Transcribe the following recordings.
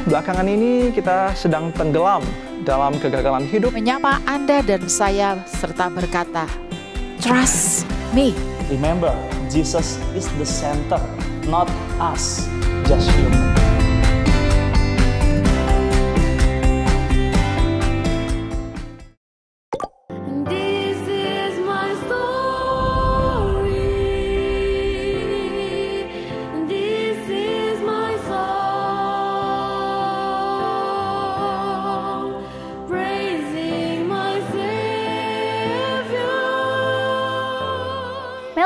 belakangan ini kita sedang tenggelam dalam kegagalan hidup. Menyapa Anda dan saya serta berkata, trust me. Remember, Jesus is the center, not us, just human.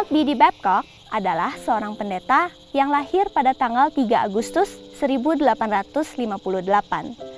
Melk Babcock adalah seorang pendeta yang lahir pada tanggal 3 Agustus 1858.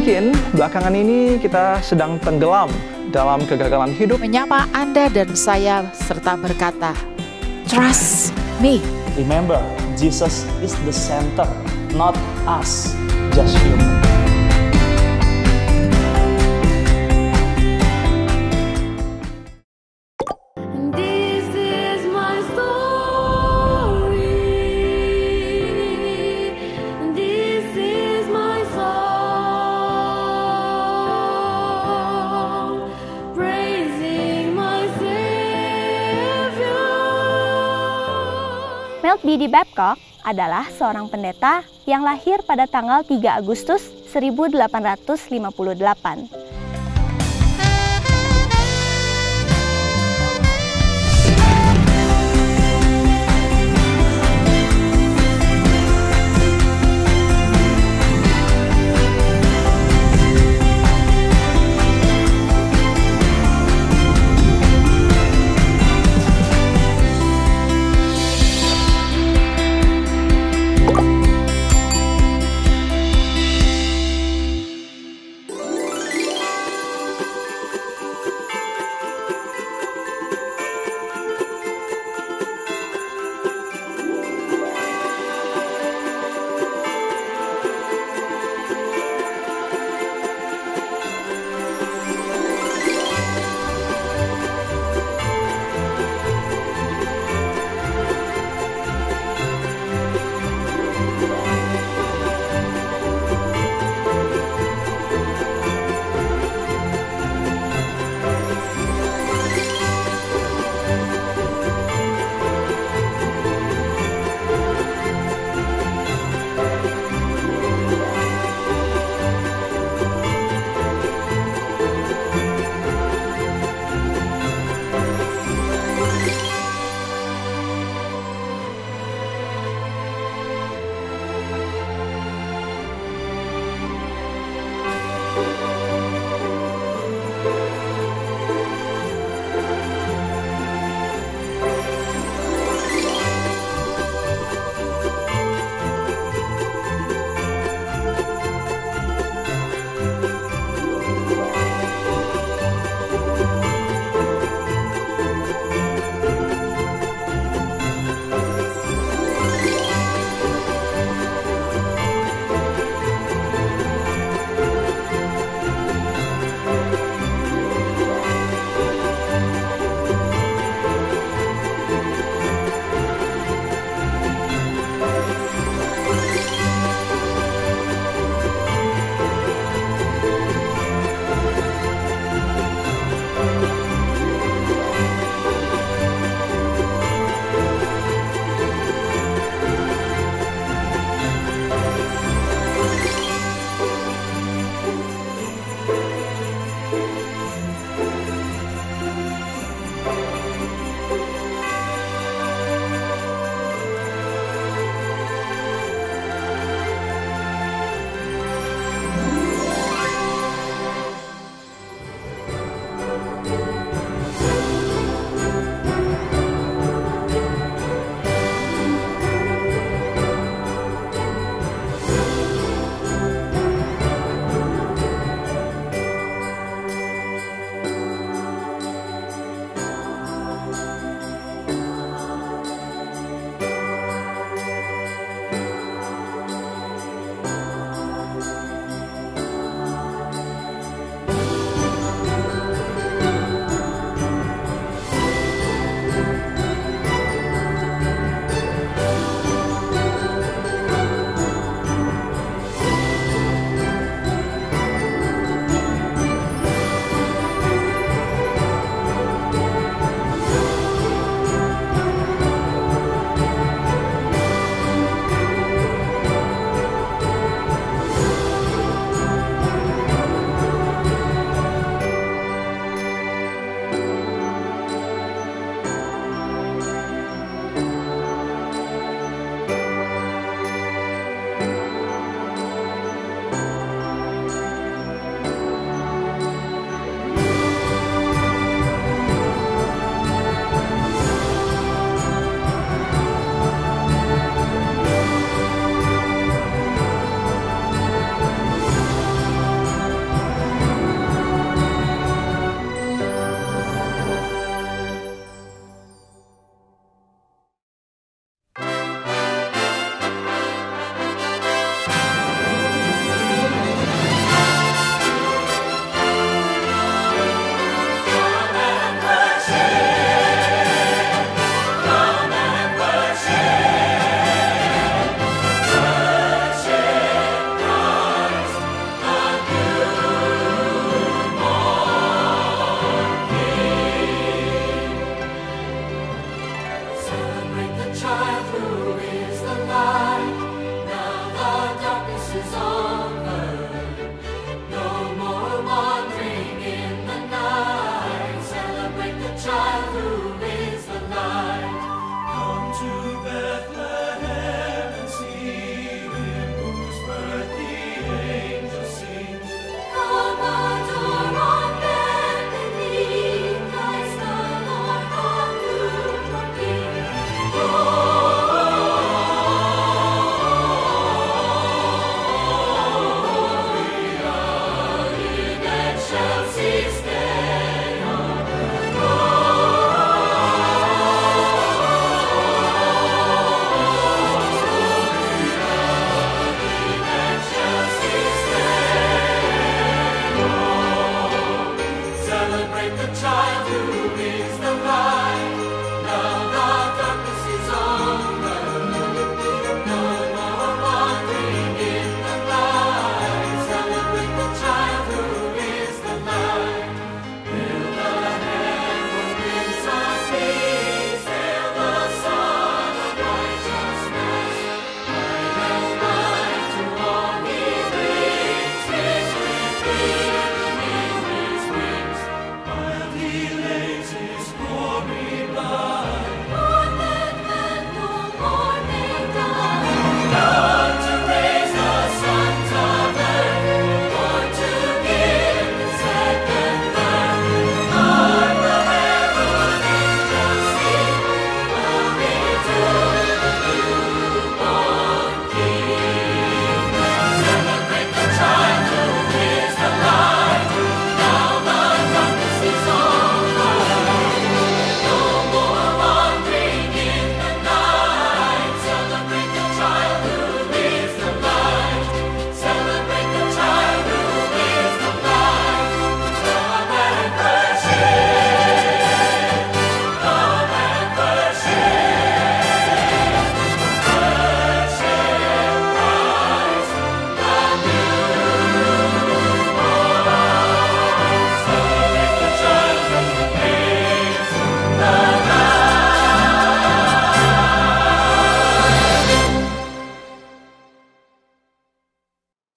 Mungkin belakangan ini kita sedang tenggelam dalam kegagalan hidup. Menyapa Anda dan saya serta berkata, trust me. Remember, Jesus is the center, not us, just human. This is my story. This is my song, praising my Savior. Melkbidi Babcock adalah seorang pendeta yang lahir pada tanggal 3 Agustus 1858.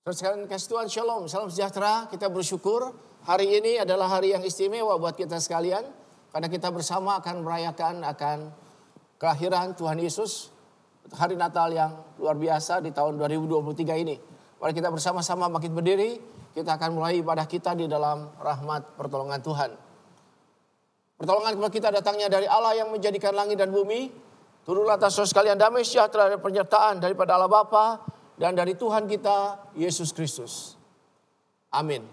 Sekalian kasih Tuhan, shalom, salam sejahtera. Kita bersyukur hari ini adalah hari yang istimewa buat kita sekalian. Karena kita bersama akan merayakan akan kelahiran Tuhan Yesus. Hari Natal yang luar biasa di tahun 2023 ini. Mari kita bersama-sama bangkit berdiri. Kita akan mulai ibadah kita di dalam rahmat pertolongan Tuhan. Pertolongan kepada kita datangnya dari Allah yang menjadikan langit dan bumi. Turunlah atas saudara sekalian damai sejahtera dan penyertaan daripada Allah Bapa dan dari Tuhan kita Yesus Kristus. Amin.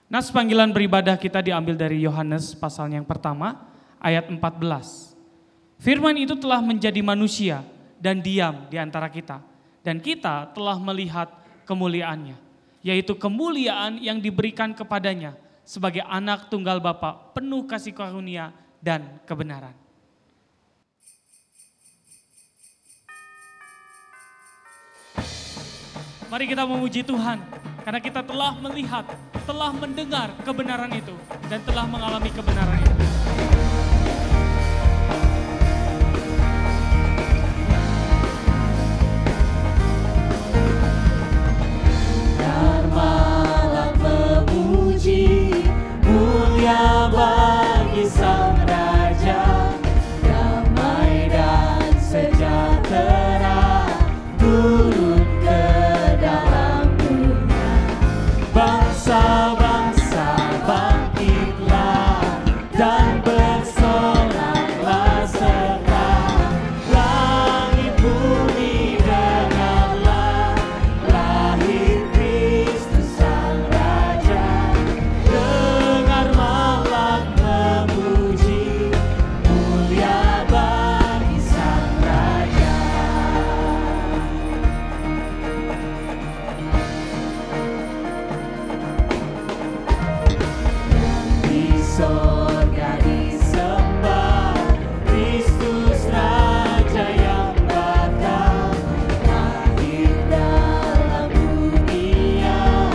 Nas panggilan beribadah kita diambil dari Yohanes pasal yang pertama ayat 14. Firman itu telah menjadi manusia dan diam di antara kita. Dan kita telah melihat kemuliaannya. Yaitu kemuliaan yang diberikan kepadanya sebagai anak tunggal Bapa penuh kasih karunia dan kebenaran. Mari kita memuji Tuhan. Karena kita telah melihat, telah mendengar kebenaran itu, dan telah mengalami kebenaran itu. Malam memuji, mulia bagi Sang Raja, damai dan sejahtera turun ke dalam dunia. Bangsa-bangsa bangkitlah dan bersoraklah serta langit bumi dengarlah lahir Kristus Sang Raja. Dengar malak memuji, mulia bagi Sang Raja. Di sorga disembah Kristus Raja yang bakal lahir dalam dunia,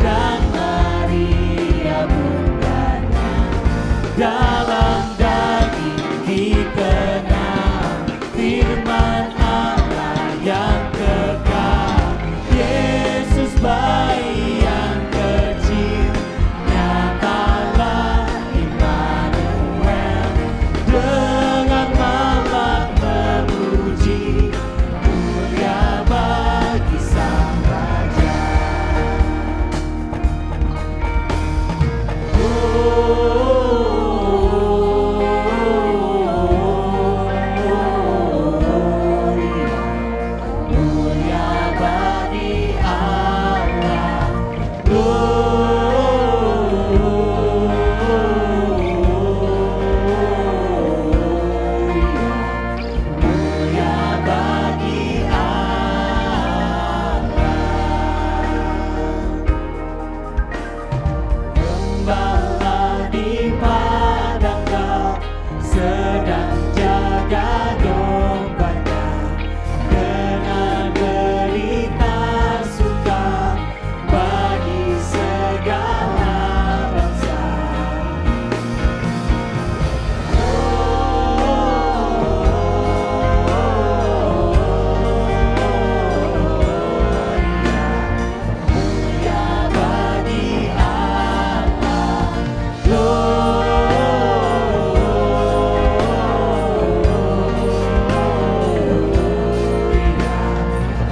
dan Maria bundanya dalam daging dikenal firman Allah yang kekal. Yesus bayi yang kecil, nyatalah Immanuel. Dengar malak memuji, mulia bagi Sang Raja. Mulia bagi Allah. Mulia bagi Allah. Gembala di padang gau sedang jaga dombanya, dengan derita suka bagi segala bangsa. Mulia bagi Allah.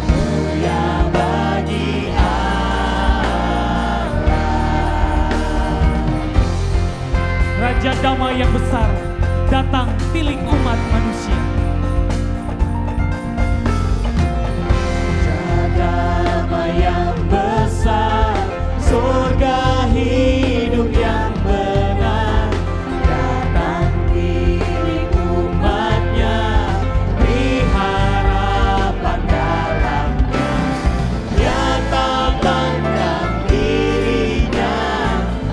Mulia bagi Allah. Raja damai yang besar datang tilik umat manusia. Damai yang besar, surga hidup yang benar, datang pilih umatnya, beri harapan dalamnya. Nyatakan dirinya,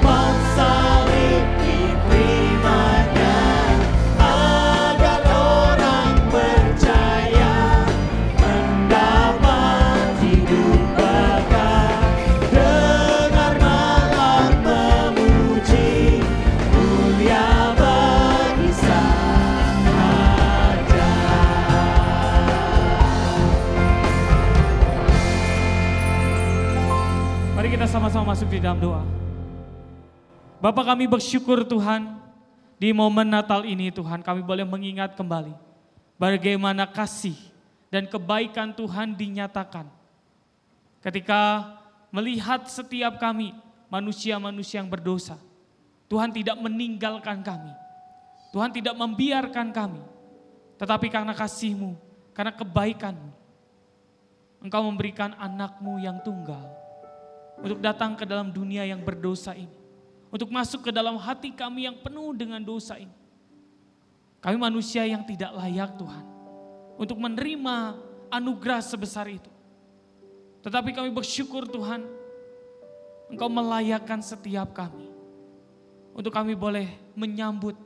maut salib diterimanya, agar kita sama-sama masuk di dalam doa. Bapa, kami bersyukur Tuhan, di momen Natal ini Tuhan kami boleh mengingat kembali bagaimana kasih dan kebaikan Tuhan dinyatakan. Ketika melihat setiap kami manusia-manusia yang berdosa, Tuhan tidak meninggalkan kami. Tuhan tidak membiarkan kami. Tetapi karena kasih-Mu, karena kebaikan-Mu, Engkau memberikan anak-Mu yang tunggal untuk datang ke dalam dunia yang berdosa ini. Untuk masuk ke dalam hati kami yang penuh dengan dosa ini. Kami manusia yang tidak layak Tuhan untuk menerima anugerah sebesar itu. Tetapi kami bersyukur Tuhan, Engkau melayakkan setiap kami. Untuk kami boleh menyambut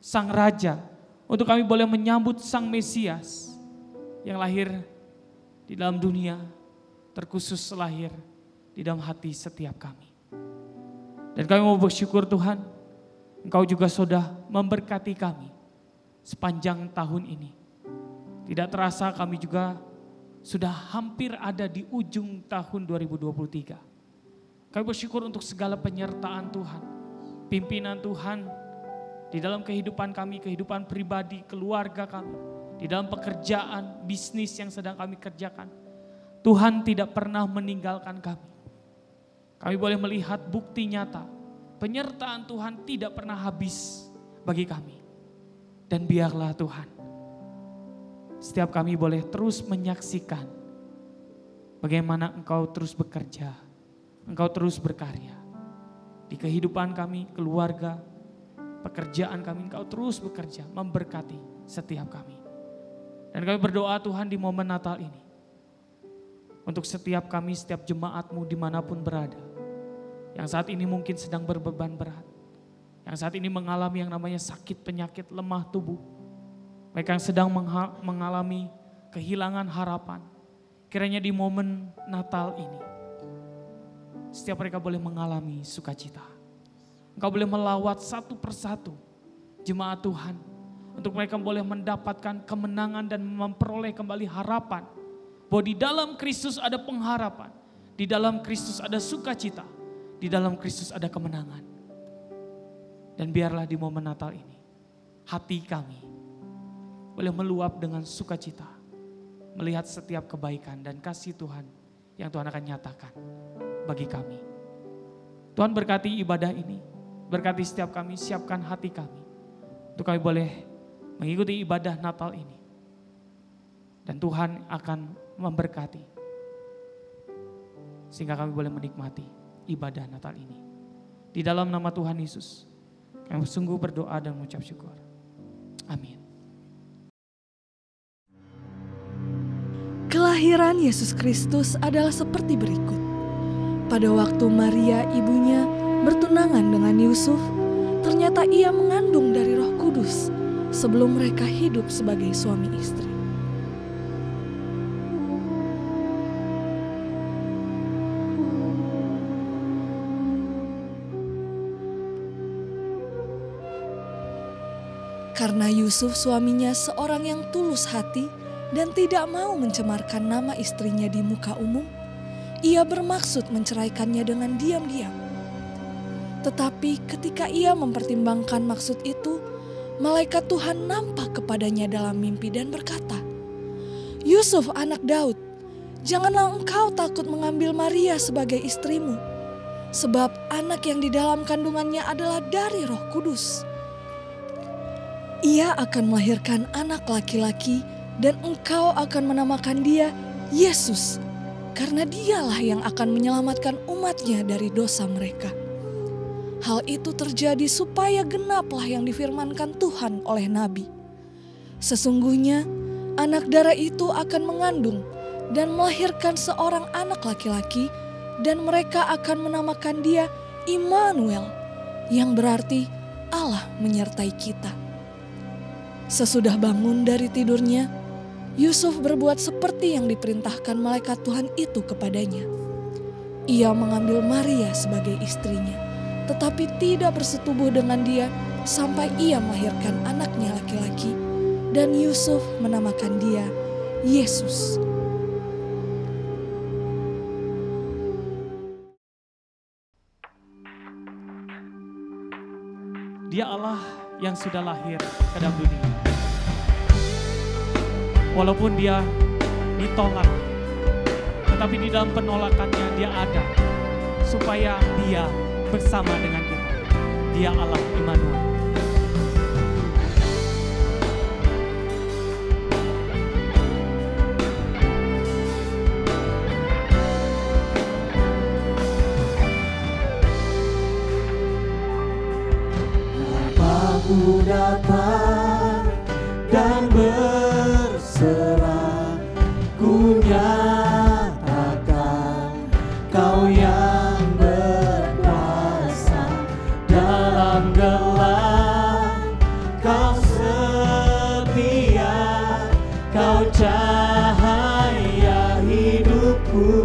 Sang Raja, untuk kami boleh menyambut Sang Mesias yang lahir di dalam dunia, terkhusus lahir di dalam hati setiap kami. Dan kami mau bersyukur Tuhan, Engkau juga sudah memberkati kami sepanjang tahun ini. Tidak terasa kami juga sudah hampir ada di ujung tahun 2023. Kami bersyukur untuk segala penyertaan Tuhan, pimpinan Tuhan di dalam kehidupan kami, kehidupan pribadi, keluarga kami, di dalam pekerjaan, bisnis yang sedang kami kerjakan. Tuhan tidak pernah meninggalkan kami. Kami boleh melihat bukti nyata, penyertaan Tuhan tidak pernah habis bagi kami. Dan biarlah Tuhan, setiap kami boleh terus menyaksikan bagaimana Engkau terus bekerja, Engkau terus berkarya. Di kehidupan kami, keluarga, pekerjaan kami, Engkau terus bekerja, memberkati setiap kami. Dan kami berdoa Tuhan di momen Natal ini, untuk setiap kami, setiap jemaat-Mu dimanapun berada, yang saat ini mungkin sedang berbeban berat, yang saat ini mengalami yang namanya sakit, penyakit, lemah tubuh, mereka yang sedang mengalami kehilangan harapan, kiranya di momen Natal ini, setiap mereka boleh mengalami sukacita. Engkau boleh melawat satu persatu jemaat Tuhan, untuk mereka boleh mendapatkan kemenangan dan memperoleh kembali harapan, bahwa di dalam Kristus ada pengharapan, di dalam Kristus ada sukacita, di dalam Kristus ada kemenangan. Dan biarlah di momen Natal ini, hati kami boleh meluap dengan sukacita, melihat setiap kebaikan dan kasih Tuhan yang Tuhan akan nyatakan bagi kami. Tuhan berkati ibadah ini, berkati setiap kami, siapkan hati kami, untuk kami boleh mengikuti ibadah Natal ini. Dan Tuhan akan memberkati, sehingga kami boleh menikmati ibadah Natal ini. Di dalam nama Tuhan Yesus, kami sungguh berdoa dan mengucap syukur. Amin. Kelahiran Yesus Kristus adalah seperti berikut. Pada waktu Maria ibunya bertunangan dengan Yusuf, ternyata ia mengandung dari Roh Kudus sebelum mereka hidup sebagai suami istri. Karena Yusuf suaminya seorang yang tulus hati dan tidak mau mencemarkan nama istrinya di muka umum, ia bermaksud menceraikannya dengan diam-diam. Tetapi ketika ia mempertimbangkan maksud itu, malaikat Tuhan nampak kepadanya dalam mimpi dan berkata, "Yusuf anak Daud, janganlah engkau takut mengambil Maria sebagai istrimu, sebab anak yang di dalam kandungannya adalah dari Roh Kudus. Ia akan melahirkan anak laki-laki dan engkau akan menamakan dia Yesus, karena dialah yang akan menyelamatkan umatnya dari dosa mereka." Hal itu terjadi supaya genaplah yang difirmankan Tuhan oleh Nabi. Sesungguhnya anak darah itu akan mengandung dan melahirkan seorang anak laki-laki, dan mereka akan menamakan dia Immanuel, yang berarti Allah menyertai kita. Sesudah bangun dari tidurnya, Yusuf berbuat seperti yang diperintahkan malaikat Tuhan itu kepadanya. Ia mengambil Maria sebagai istrinya, tetapi tidak bersetubuh dengan dia sampai ia melahirkan anaknya laki-laki, dan Yusuf menamakan dia Yesus. Dia Allah yang sudah lahir ke dalam dunia. Walaupun dia ditolak, tetapi di dalam penolakannya dia ada. Supaya dia bersama dengan kita. Dia Allah Immanuel. Aku datang dan berserah, ku nyatakan Kau yang berkuasa dalam gelap. Kau setia, Kau cahaya hidupku.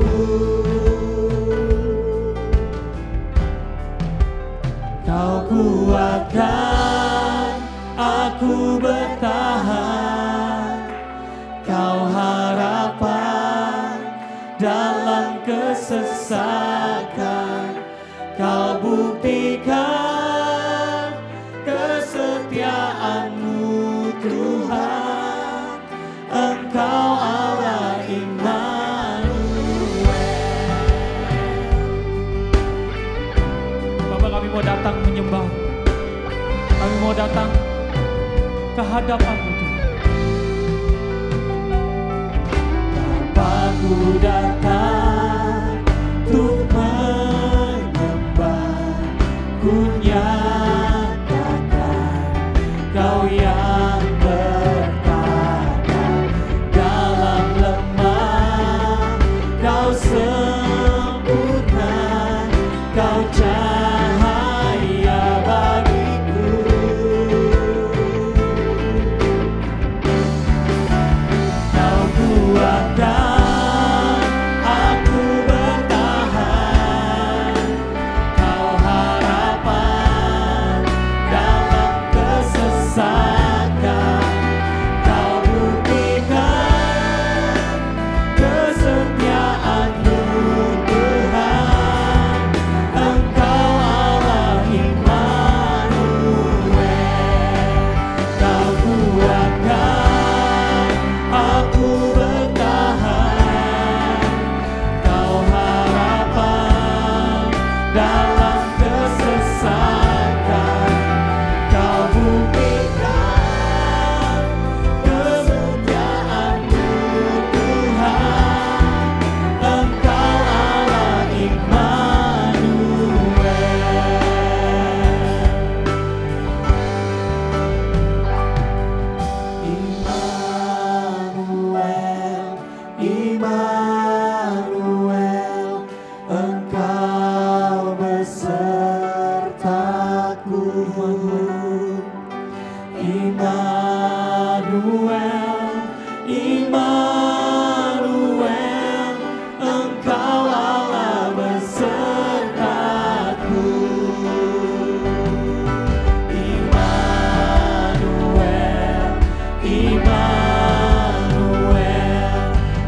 Kau kuatkan aku bertahan, Kau harapan dalam kesesakan. Kau buktikan kesetiaan-Mu Tuhan, Engkau Allah Immanuel. Bapak, kami mau datang menyembah. Kami mau datang ke hadapan-Mu Tuhan. Bapakku datang untuk menyembah, ku nyatakan Kau yang bertata dalam lemah. Kau sempurna, Kau cahaya bagiku. Kau kuatkan aku bertahan, Kau harapan dalam kesesakan. Kau buktikan kesetiaan-Mu Tuhan, Engkau Allah Immanuel. Kau kuatkan aku bertahan, Kau harapan dalam kesesakan. Kau buktikan kesetiaan-Mu Tuhan, Engkau Allah Immanuel. Immanuel, Engkau besertaku. Immanuel, Immanuel, Engkau Allah besertaku. Immanuel, Immanuel,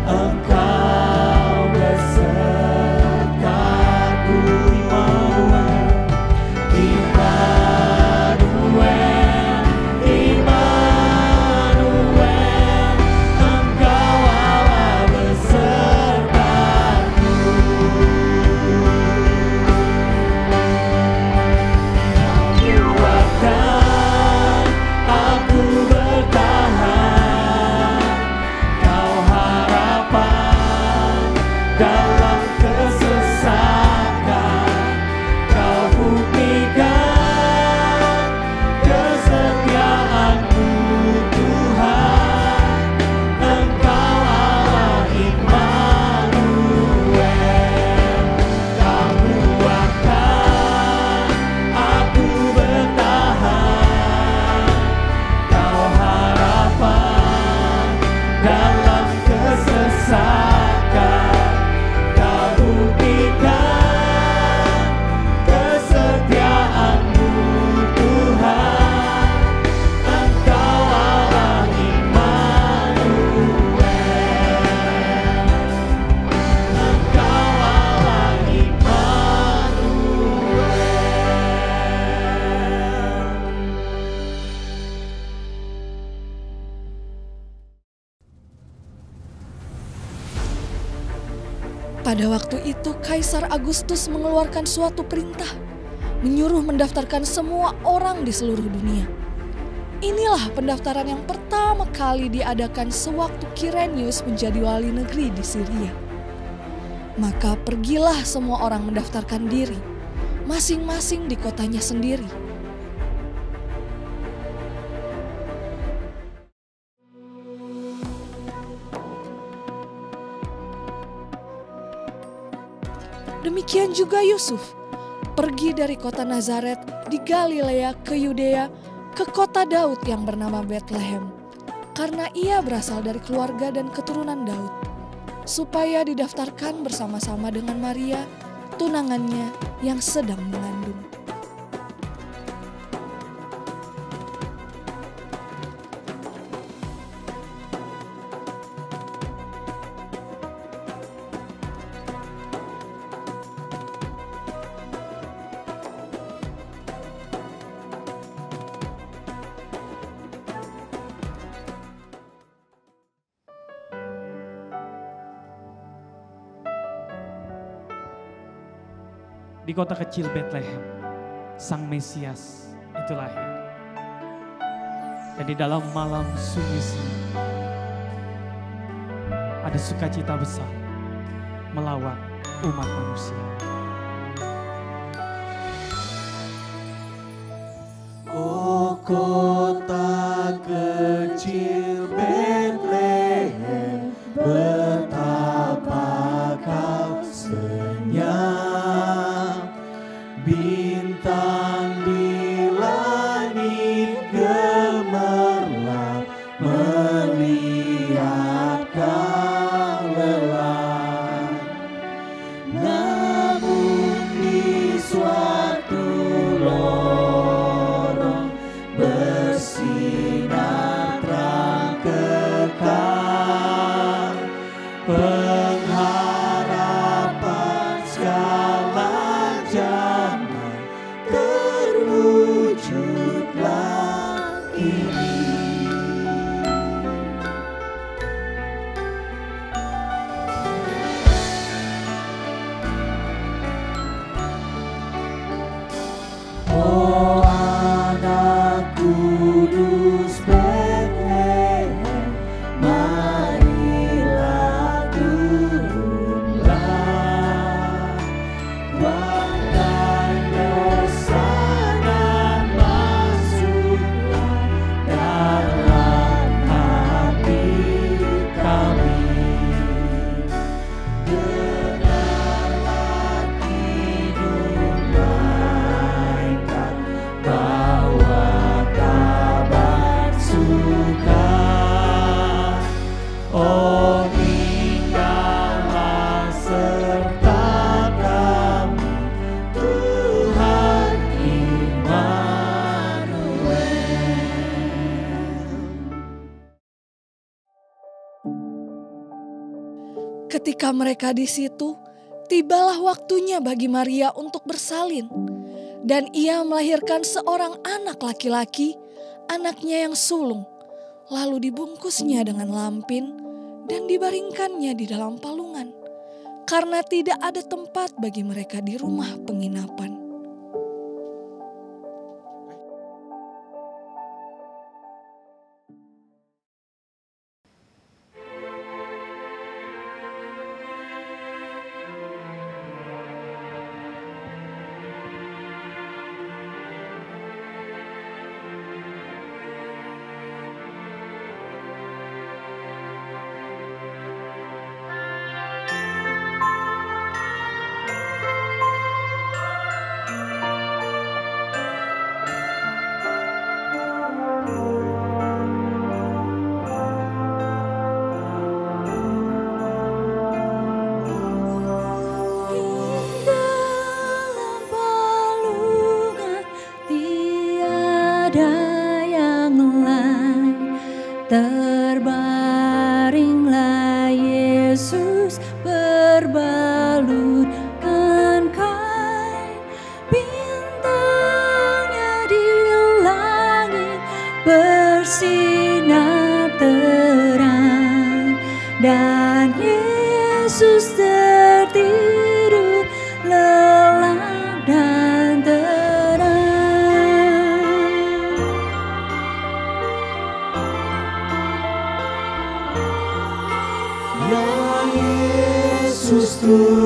Engkau besertaku. Immanuel, Immanuel, Engkau Allah besertaku. Kuatkan aku bertahan, Kau harapan dalam kesesakan. Kau buktikan kesetiaan-Mu Tuhan, Engkau Allah Immanuel. Kau kuatkan aku bertahan, Kau harapan dalam kesesakan. Pada waktu itu Kaisar Agustus mengeluarkan suatu perintah, menyuruh mendaftarkan semua orang di seluruh dunia. Inilah pendaftaran yang pertama kali diadakan sewaktu Kirenius menjadi wali negeri di Syria. Maka pergilah semua orang mendaftarkan diri, masing-masing di kotanya sendiri. Demikian juga Yusuf, pergi dari kota Nazaret di Galilea ke Yudea, ke kota Daud yang bernama Betlehem, karena ia berasal dari keluarga dan keturunan Daud, supaya didaftarkan bersama-sama dengan Maria, tunangannya yang sedang mengandung. Di kota kecil Betlehem, Sang Mesias itu lahir. Dan di dalam malam sunyi ada sukacita besar melawan umat manusia. Oh kota kecil Betlehem, betapa kau senyap. Bintang di langit gemerlap melihat kau lelah. Namun di suatu lorong bersinar terang kekal, pengharapan segala zaman terwujudlah ini. Oh anak kudus Betlehem, marilah turunlah. Buatkan dosa dan masuklah dalam hati kami. Dengarlah kidung malaikat, bawa kabar suka. Oh tinggallah serta kami, Tuhan Immanuel. Ketika mereka di situ, tibalah waktunya bagi Maria untuk bersalin. Dan ia melahirkan seorang anak laki-laki, anaknya yang sulung. Lalu dibungkusnya dengan lampin dan dibaringkannya di dalam palungan. Karena tidak ada tempat bagi mereka di rumah penginapan.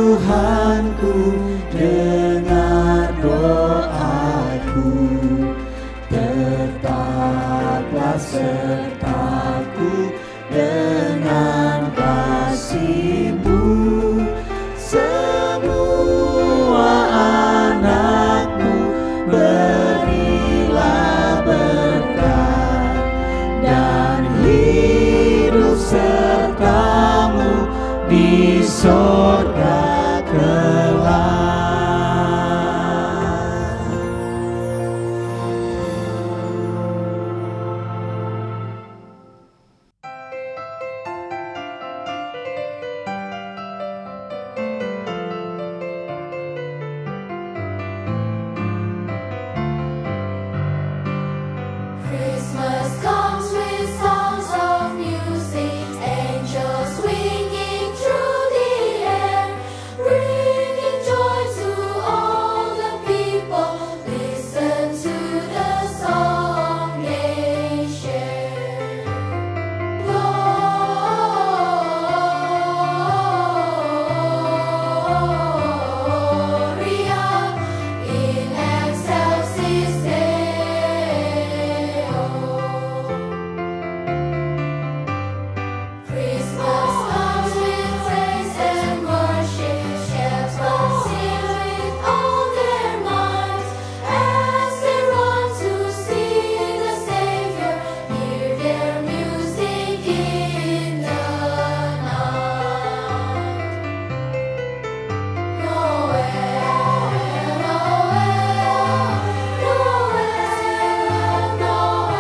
Tuhanku, dengar doaku, tetaplah sertaku dengan kasih-Mu. Semua anak-Mu berilah berkat dan hidup serta-Mu di sorga kelak. Christmas comes with songs of music, angels swinging through the air, bringing joy to all the people. Listen to the song they share. Gloria in excelsis Deo. Christmas comes with praise and worship, shepherds sing with all their might, as they run to see the Savior, hear their music in the night. Noel, Noel, Noel,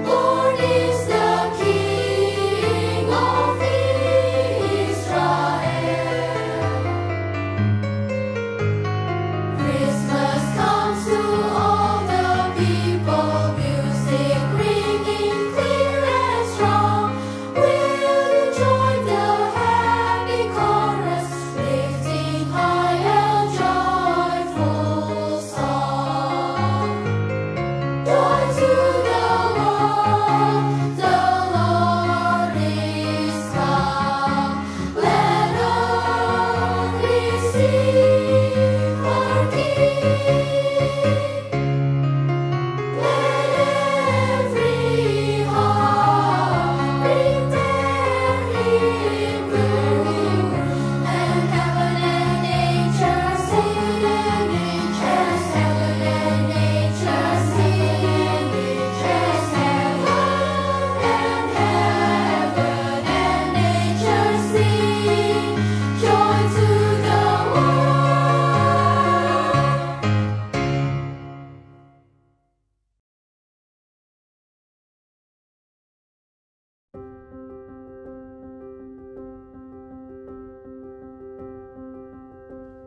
born is the King of Israel. Christmas comes to all the people, music ringing clear and strong. Will you join the happy chorus, lifting high a joyful song? Joy to the world, the Lord is come. Let earth receive her King. Let every heart prepare Him room, and heaven and nature sing, as heaven and nature sing, as heaven and nature sing, joy to the world.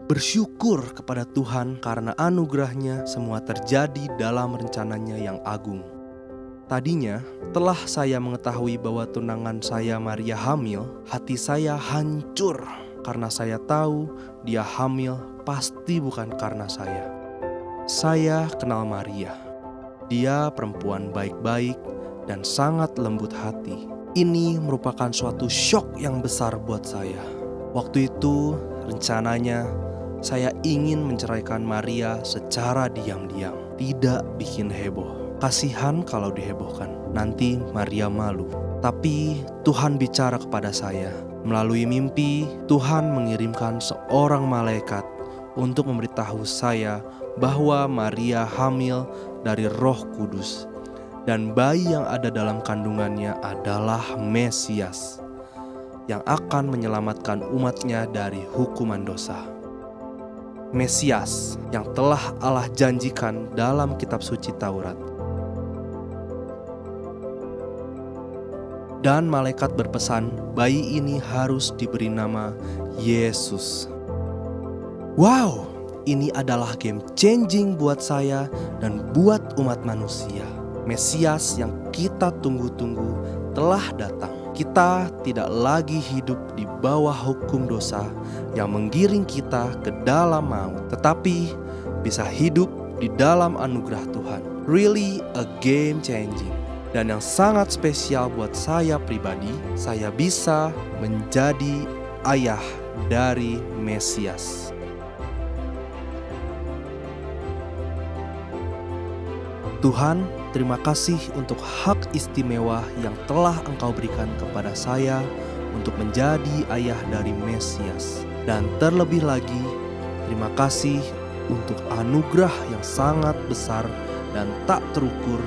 Bersyukur kepada Tuhan karena anugerah-Nya semua terjadi dalam rencananya yang agung. Tadinya, telah saya mengetahui bahwa tunangan saya Maria hamil, hati saya hancur karena saya tahu dia hamil pasti bukan karena saya. Saya kenal Maria. Dia perempuan baik-baik dan sangat lembut hati. Ini merupakan suatu syok yang besar buat saya. Waktu itu, rencananya saya ingin menceraikan Maria secara diam-diam, tidak bikin heboh. Kasihan kalau dihebohkan, nanti Maria malu. Tapi Tuhan bicara kepada saya. Melalui mimpi, Tuhan mengirimkan seorang malaikat untuk memberitahu saya bahwa Maria hamil dari Roh Kudus. Dan bayi yang ada dalam kandungannya adalah Mesias, yang akan menyelamatkan umatnya dari hukuman dosa. Mesias yang telah Allah janjikan dalam kitab suci Taurat. Dan malaikat berpesan, bayi ini harus diberi nama Yesus. Wow, ini adalah game changing buat saya dan buat umat manusia. Mesias yang kita tunggu-tunggu telah datang. Kita tidak lagi hidup di bawah hukum dosa yang menggiring kita ke dalam maut, tetapi bisa hidup di dalam anugerah Tuhan. Really a game changing. Dan yang sangat spesial buat saya pribadi, saya bisa menjadi ayah dari Mesias. Tuhan, terima kasih untuk hak istimewa yang telah Engkau berikan kepada saya untuk menjadi ayah dari Mesias. Dan terlebih lagi, terima kasih untuk anugerah yang sangat besar dan tak terukur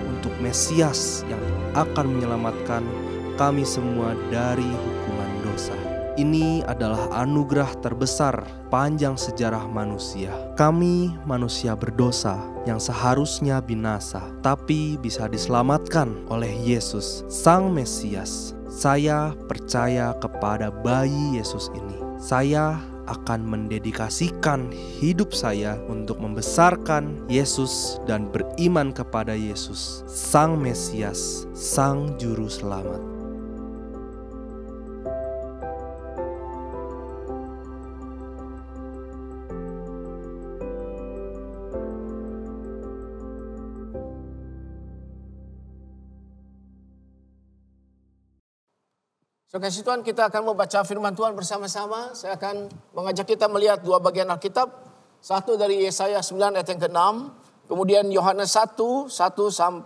untuk Mesias yang akan menyelamatkan kami semua dari hukuman dosa. Ini adalah anugerah terbesar panjang sejarah manusia. Kami manusia berdosa yang seharusnya binasa, tapi bisa diselamatkan oleh Yesus, Sang Mesias. Saya percaya kepada bayi Yesus ini. Saya akan mendedikasikan hidup saya untuk membesarkan Yesus dan beriman kepada Yesus, Sang Mesias, Sang Juru Selamat. Kasih Tuhan, kita akan membaca firman Tuhan bersama-sama. Saya akan mengajak kita melihat dua bagian Alkitab. Satu dari Yesaya 9 ayat yang ke-6. Kemudian Yohanes 1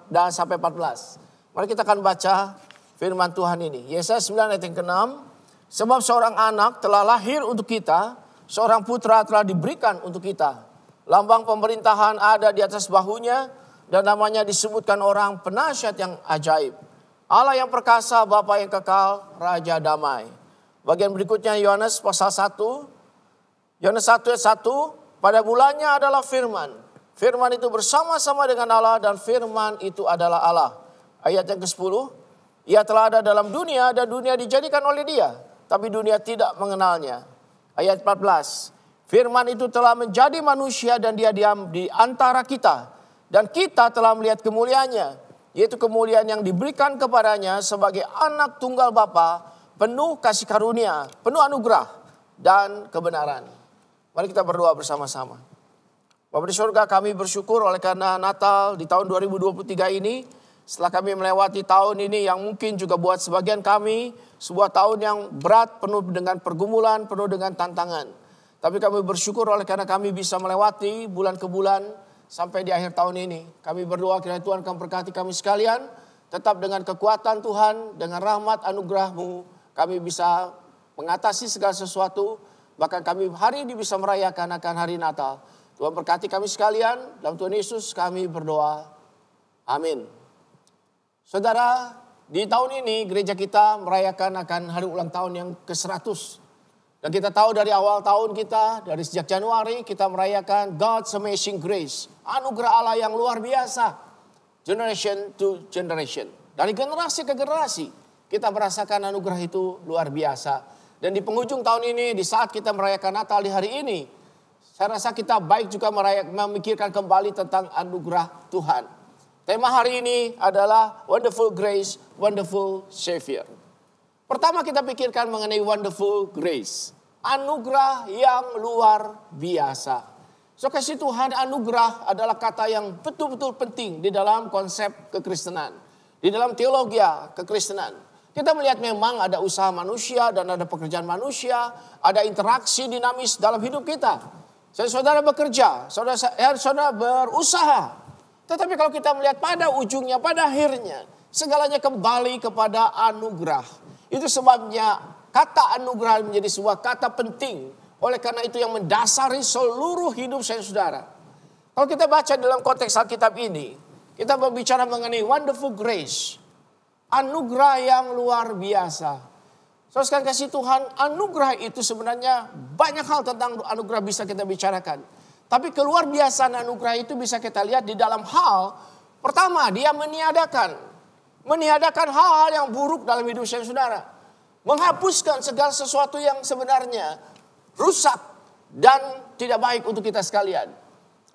dan sampai 14. Mari kita akan baca firman Tuhan ini. Yesaya 9 ayat yang ke-6. Sebab seorang anak telah lahir untuk kita, seorang putra telah diberikan untuk kita. Lambang pemerintahan ada di atas bahunya, dan namanya disebutkan orang penasihat yang ajaib. Allah yang perkasa, Bapa yang kekal, Raja damai. Bagian berikutnya Yohanes pasal 1. Yohanes 1 ayat 1. Pada mulanya adalah firman. Firman itu bersama-sama dengan Allah dan firman itu adalah Allah. Ayat yang ke-10. Ia telah ada dalam dunia dan dunia dijadikan oleh dia. Tapi dunia tidak mengenalnya. Ayat 14. Firman itu telah menjadi manusia dan dia diam di antara kita. Dan kita telah melihat kemuliaannya. Yaitu kemuliaan yang diberikan kepadanya sebagai anak tunggal Bapa, penuh kasih karunia, penuh anugerah dan kebenaran. Mari kita berdoa bersama-sama. Bapa di surga, kami bersyukur oleh karena Natal di tahun 2023 ini. Setelah kami melewati tahun ini yang mungkin juga buat sebagian kami sebuah tahun yang berat, penuh dengan pergumulan, penuh dengan tantangan. Tapi kami bersyukur oleh karena kami bisa melewati bulan ke bulan sampai di akhir tahun ini. Kami berdoa kiranya Tuhan akan berkati kami sekalian. Tetap dengan kekuatan Tuhan, dengan rahmat anugerah-Mu, kami bisa mengatasi segala sesuatu. Bahkan kami hari ini bisa merayakan akan hari Natal. Tuhan berkati kami sekalian. Dalam Tuhan Yesus kami berdoa. Amin. Saudara, di tahun ini gereja kita merayakan akan hari ulang tahun yang ke-100. Dan kita tahu dari awal tahun kita, dari sejak Januari kita merayakan God's Amazing Grace. Anugerah Allah yang luar biasa. Generation to generation. Dari generasi ke generasi kita merasakan anugerah itu luar biasa. Dan di penghujung tahun ini, di saat kita merayakan Natal di hari ini, saya rasa kita baik juga memikirkan kembali tentang anugerah Tuhan. Tema hari ini adalah Wonderful Grace, Wonderful Savior. Pertama kita pikirkan mengenai wonderful grace. Anugerah yang luar biasa. So kasih Tuhan, anugerah adalah kata yang betul-betul penting di dalam konsep kekristenan. Di dalam teologi kekristenan. Kita melihat memang ada usaha manusia dan ada pekerjaan manusia. Ada interaksi dinamis dalam hidup kita. Saudara bekerja, saudara berusaha. Tetapi kalau kita melihat pada ujungnya, pada akhirnya, segalanya kembali kepada anugerah. Itu sebabnya kata anugerah menjadi sebuah kata penting. Oleh karena itu yang mendasari seluruh hidup saya saudara. Kalau kita baca dalam konteks Alkitab ini, kita berbicara mengenai wonderful grace. Anugerah yang luar biasa. Saudara sekalian kasih Tuhan, anugerah itu sebenarnya banyak hal tentang anugerah bisa kita bicarakan. Tapi keluar biasaan anugerah itu bisa kita lihat di dalam hal. Pertama, dia meniadakan hal-hal yang buruk dalam hidup saya saudara. Menghapuskan segala sesuatu yang sebenarnya rusak dan tidak baik untuk kita sekalian.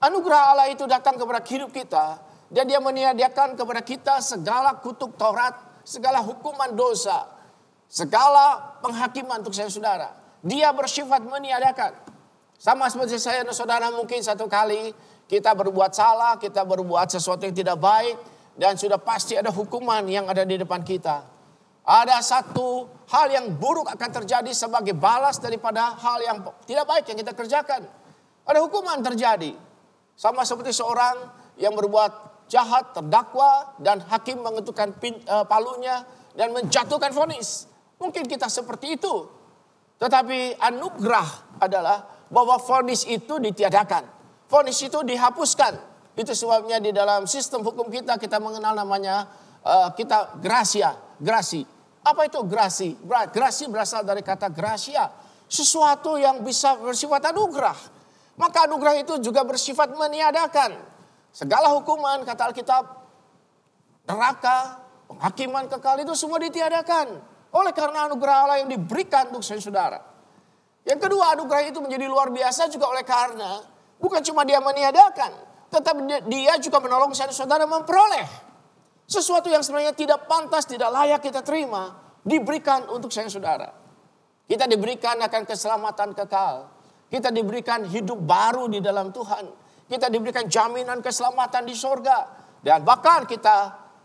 Anugerah Allah itu datang kepada hidup kita. Dan dia meniadakan kepada kita segala kutuk Taurat, segala hukuman dosa, segala penghakiman untuk saya saudara. Dia bersifat meniadakan. Sama seperti saya dan saudara mungkin satu kali kita berbuat salah, kita berbuat sesuatu yang tidak baik. Dan sudah pasti ada hukuman yang ada di depan kita. Ada satu hal yang buruk akan terjadi sebagai balas daripada hal yang tidak baik yang kita kerjakan. Ada hukuman terjadi. Sama seperti seorang yang berbuat jahat, terdakwa, dan hakim mengetukkan palunya dan menjatuhkan vonis. Mungkin kita seperti itu. Tetapi anugerah adalah bahwa vonis itu ditiadakan. Vonis itu dihapuskan. Itu sebabnya di dalam sistem hukum kita mengenal namanya kita grasi. Apa itu grasi? Grasi berasal dari kata gracia. Sesuatu yang bisa bersifat anugerah. Maka anugerah itu juga bersifat meniadakan. Segala hukuman, kata Alkitab, neraka, penghakiman kekal itu semua ditiadakan. Oleh karena anugerah Allah yang diberikan untuk saudara. Yang kedua, anugerah itu menjadi luar biasa juga oleh karena bukan cuma dia meniadakan, tetapi dia juga menolong saudara memperoleh sesuatu yang sebenarnya tidak pantas, tidak layak kita terima, diberikan untuk saudara. Kita diberikan akan keselamatan kekal. Kita diberikan hidup baru di dalam Tuhan. Kita diberikan jaminan keselamatan di sorga. Dan bahkan kita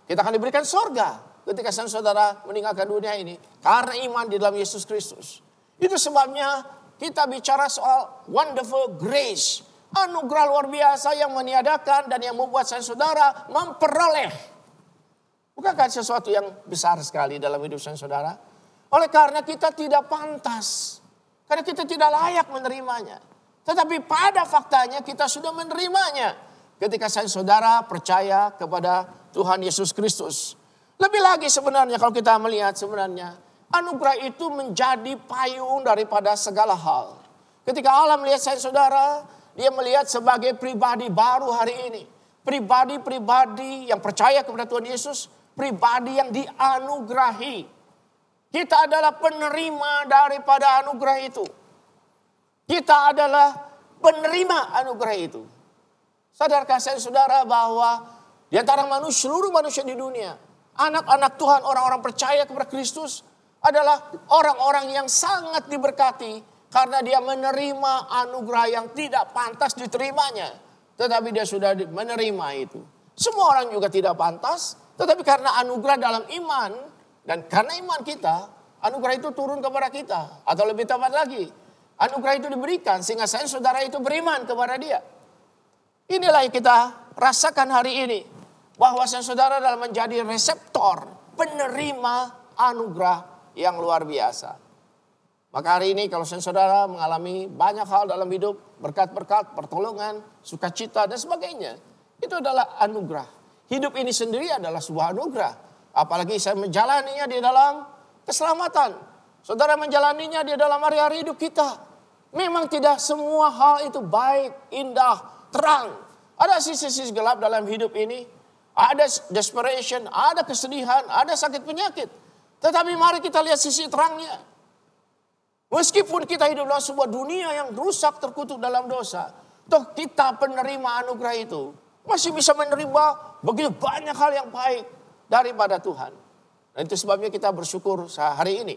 akan diberikan sorga ketika saudara meninggalkan dunia ini. Karena iman di dalam Yesus Kristus. Itu sebabnya kita bicara soal wonderful grace. Anugerah luar biasa yang meniadakan dan yang membuat saudara memperoleh. Bukankah sesuatu yang besar sekali dalam hidup saudara? Oleh karena kita tidak pantas. Karena kita tidak layak menerimanya. Tetapi pada faktanya kita sudah menerimanya. Ketika saudara percaya kepada Tuhan Yesus Kristus. Lebih lagi sebenarnya kalau kita melihat sebenarnya. Anugerah itu menjadi payung daripada segala hal. Ketika Allah melihat saudara. Dia melihat sebagai pribadi baru hari ini. Pribadi-pribadi yang percaya kepada Tuhan Yesus. Pribadi yang dianugerahi. Kita adalah penerima daripada anugerah itu. Kita adalah penerima anugerah itu. Sadarkah saudara bahwa di antara seluruh manusia di dunia. Anak-anak Tuhan, orang-orang percaya kepada Kristus. Adalah orang-orang yang sangat diberkati. Karena dia menerima anugerah yang tidak pantas diterimanya. Tetapi dia sudah menerima itu. Semua orang juga tidak pantas. Tetapi karena anugerah dalam iman, dan karena iman kita, anugerah itu turun kepada kita. Atau lebih tepat lagi, anugerah itu diberikan sehingga saudara itu beriman kepada dia. Inilah yang kita rasakan hari ini. Bahwa saudara adalah menjadi reseptor, penerima anugerah yang luar biasa. Maka hari ini kalau saudara mengalami banyak hal dalam hidup, berkat-berkat, pertolongan, sukacita dan sebagainya. Itu adalah anugerah. Hidup ini sendiri adalah sebuah anugerah. Apalagi saya menjalaninya di dalam keselamatan. Saudara menjalaninya di dalam hari-hari hidup kita. Memang tidak semua hal itu baik, indah, terang. Ada sisi-sisi gelap dalam hidup ini. Ada desperation, ada kesedihan, ada sakit penyakit. Tetapi mari kita lihat sisi terangnya. Meskipun kita hidup dalam sebuah dunia yang rusak, terkutuk dalam dosa. Toh kita penerima anugerah itu. Masih bisa menerima begitu banyak hal yang baik daripada Tuhan. Dan itu sebabnya kita bersyukur hari ini.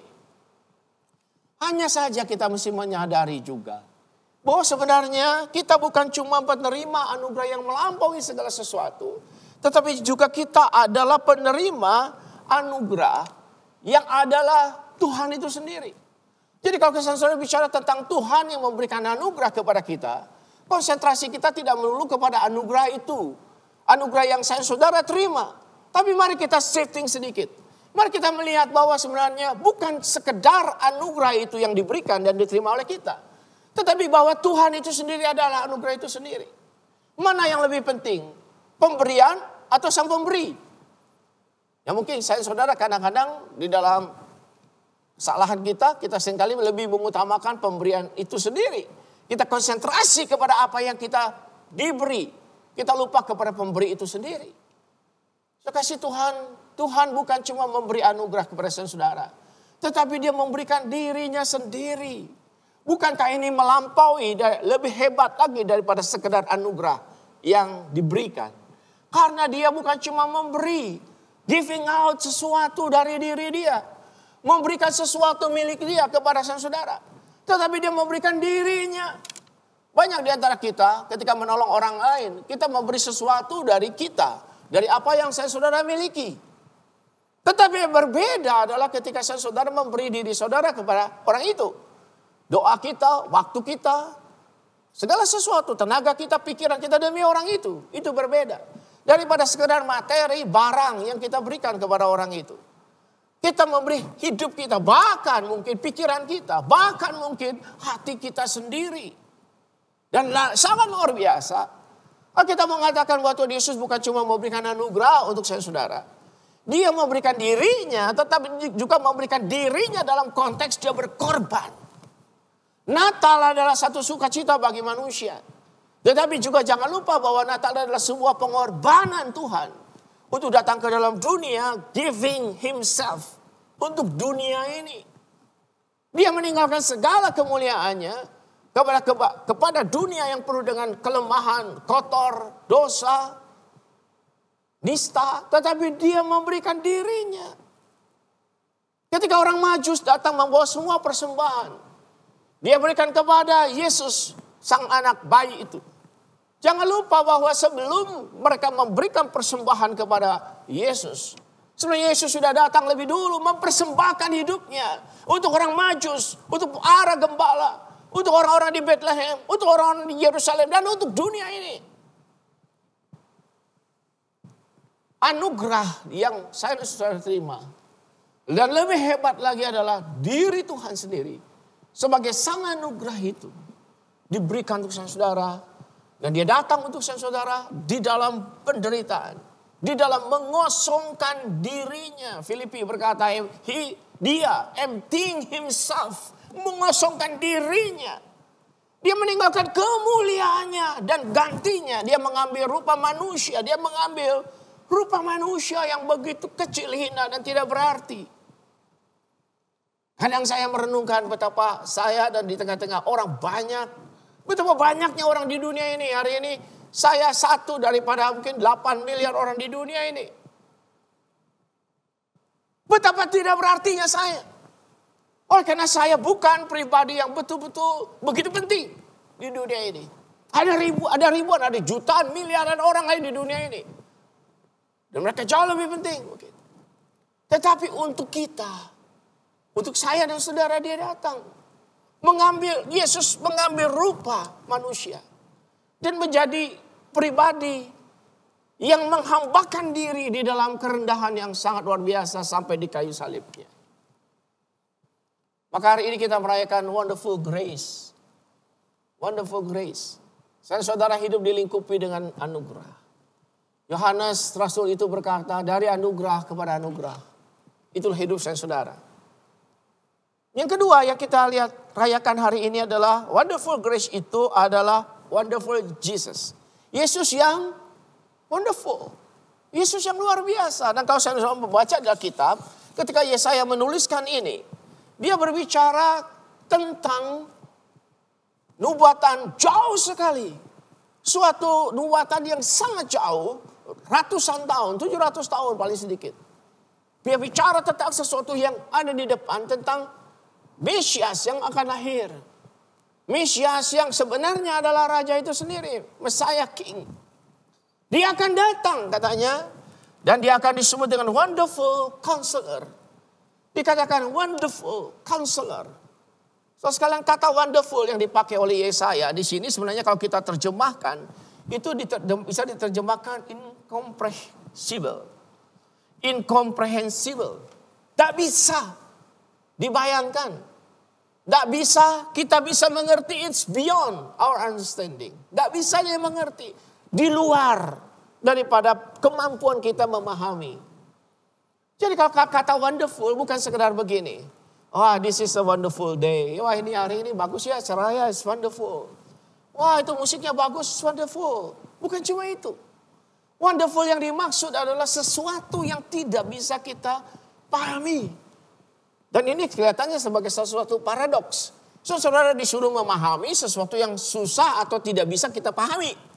Hanya saja kita mesti menyadari juga. Bahwa sebenarnya kita bukan cuma penerima anugerah yang melampaui segala sesuatu. Tetapi juga kita adalah penerima anugerah yang adalah Tuhan itu sendiri. Jadi kalau saudara bicara tentang Tuhan yang memberikan anugerah kepada kita. Konsentrasi kita tidak melulu kepada anugerah itu. Anugerah yang saudara terima. Tapi mari kita shifting sedikit. Mari kita melihat bahwa sebenarnya bukan sekedar anugerah itu yang diberikan dan diterima oleh kita. Tetapi bahwa Tuhan itu sendiri adalah anugerah itu sendiri. Mana yang lebih penting? Pemberian atau sang pemberi? Ya mungkin saudara kadang-kadang di dalam kesalahan kita seringkali lebih mengutamakan pemberian itu sendiri. Kita konsentrasi kepada apa yang kita diberi. Kita lupa kepada pemberi itu sendiri. Kasih Tuhan bukan cuma memberi anugerah kepada saudara. Tetapi dia memberikan dirinya sendiri. Bukankah ini melampaui dan lebih hebat lagi daripada sekedar anugerah yang diberikan. Karena dia bukan cuma memberi. Giving out sesuatu dari diri dia. Memberikan sesuatu milik dia kepada saudara. Tetapi dia memberikan dirinya. Banyak di antara kita ketika menolong orang lain. Kita memberi sesuatu dari kita. Dari apa yang saudara miliki. Tetapi yang berbeda adalah ketika saudara memberi diri saudara kepada orang itu. Doa kita, waktu kita, segala sesuatu, tenaga kita, pikiran kita demi orang itu. Itu berbeda. Daripada sekedar materi, barang yang kita berikan kepada orang itu. Kita memberi hidup kita, bahkan mungkin pikiran kita, bahkan mungkin hati kita sendiri. Dan sangat luar biasa. Kita mengatakan bahwa Tuhan Yesus bukan cuma memberikan anugerah untuk saudara. Dia memberikan dirinya, tetapi juga memberikan dirinya dalam konteks dia berkorban. Natal adalah satu sukacita bagi manusia. Tetapi juga jangan lupa bahwa Natal adalah sebuah pengorbanan Tuhan. Untuk datang ke dalam dunia, giving himself. Untuk dunia ini. Dia meninggalkan segala kemuliaannya. Kepada dunia yang penuh dengan kelemahan, kotor, dosa, nista. Tetapi dia memberikan dirinya. Ketika orang Majus datang membawa semua persembahan. Dia berikan kepada Yesus, sang anak bayi itu. Jangan lupa bahwa sebelum mereka memberikan persembahan kepada Yesus. Sebenarnya Yesus sudah datang lebih dulu mempersembahkan hidupnya. Untuk orang Majus, untuk para gembala. Untuk orang-orang di Bethlehem, untuk orang-orang di Yerusalem, dan untuk dunia ini. Anugerah yang saya dan saudara terima. Dan lebih hebat lagi adalah diri Tuhan sendiri. Sebagai sang anugerah itu. Diberikan untuk saudara. Dan dia datang untuk saudara di dalam penderitaan. Di dalam mengosongkan dirinya. Filipi berkata, dia emptying himself. Mengosongkan dirinya. Dia meninggalkan kemuliaannya. Dan gantinya dia mengambil rupa manusia. Dia mengambil rupa manusia yang begitu kecil, hina dan tidak berarti. Kadang saya merenungkan betapa saya dan di tengah-tengah orang banyak. Betapa banyaknya orang di dunia ini. Hari ini saya satu daripada mungkin 8 miliar orang di dunia ini. Betapa tidak berartinya saya. Oleh karena saya bukan pribadi yang betul-betul begitu penting di dunia ini. Ada ribuan, ada jutaan, miliaran orang lain di dunia ini. Dan mereka jauh lebih penting. Tetapi untuk kita, untuk saya dan saudara dia datang. Yesus mengambil rupa manusia. Dan menjadi pribadi yang menghambakan diri di dalam kerendahan yang sangat luar biasa sampai di kayu salibnya. Maka hari ini kita merayakan wonderful grace. Wonderful grace. Saya saudara hidup dilingkupi dengan anugerah. Yohanes Rasul itu berkata dari anugerah kepada anugerah. Itulah hidup saya saudara. Yang kedua yang kita lihat rayakan hari ini adalah wonderful grace itu adalah wonderful Jesus. Yesus yang wonderful. Yesus yang luar biasa. Dan kalau saya membaca dalam kitab, ketika Yesaya menuliskan ini, dia berbicara tentang nubuatan jauh sekali. Suatu nubuatan yang sangat jauh, ratusan tahun, 700 tahun paling sedikit. Dia bicara tentang sesuatu yang ada di depan, tentang Mesias yang akan lahir. Mesias yang sebenarnya adalah Raja itu sendiri, Messiah King. Dia akan datang katanya, dan dia akan disebut dengan Wonderful Counselor. Dikatakan wonderful counselor. So sekalian kata wonderful yang dipakai oleh Yesaya di sini sebenarnya kalau kita terjemahkan itu bisa diterjemahkan incomprehensible. Incomprehensible. Tak bisa dibayangkan. Tak bisa kita bisa mengerti, it's beyond our understanding. Tak bisa dia mengerti. Di luar daripada kemampuan kita memahami. Jadi kalau kata wonderful bukan sekedar begini. Wah, this is a wonderful day. Wah, ini hari ini bagus ya, cerah, it's wonderful. Wah, itu musiknya bagus, it's wonderful. Bukan cuma itu. Wonderful yang dimaksud adalah sesuatu yang tidak bisa kita pahami. Dan ini kelihatannya sebagai sesuatu paradoks. Saudara disuruh memahami sesuatu yang susah atau tidak bisa kita pahami.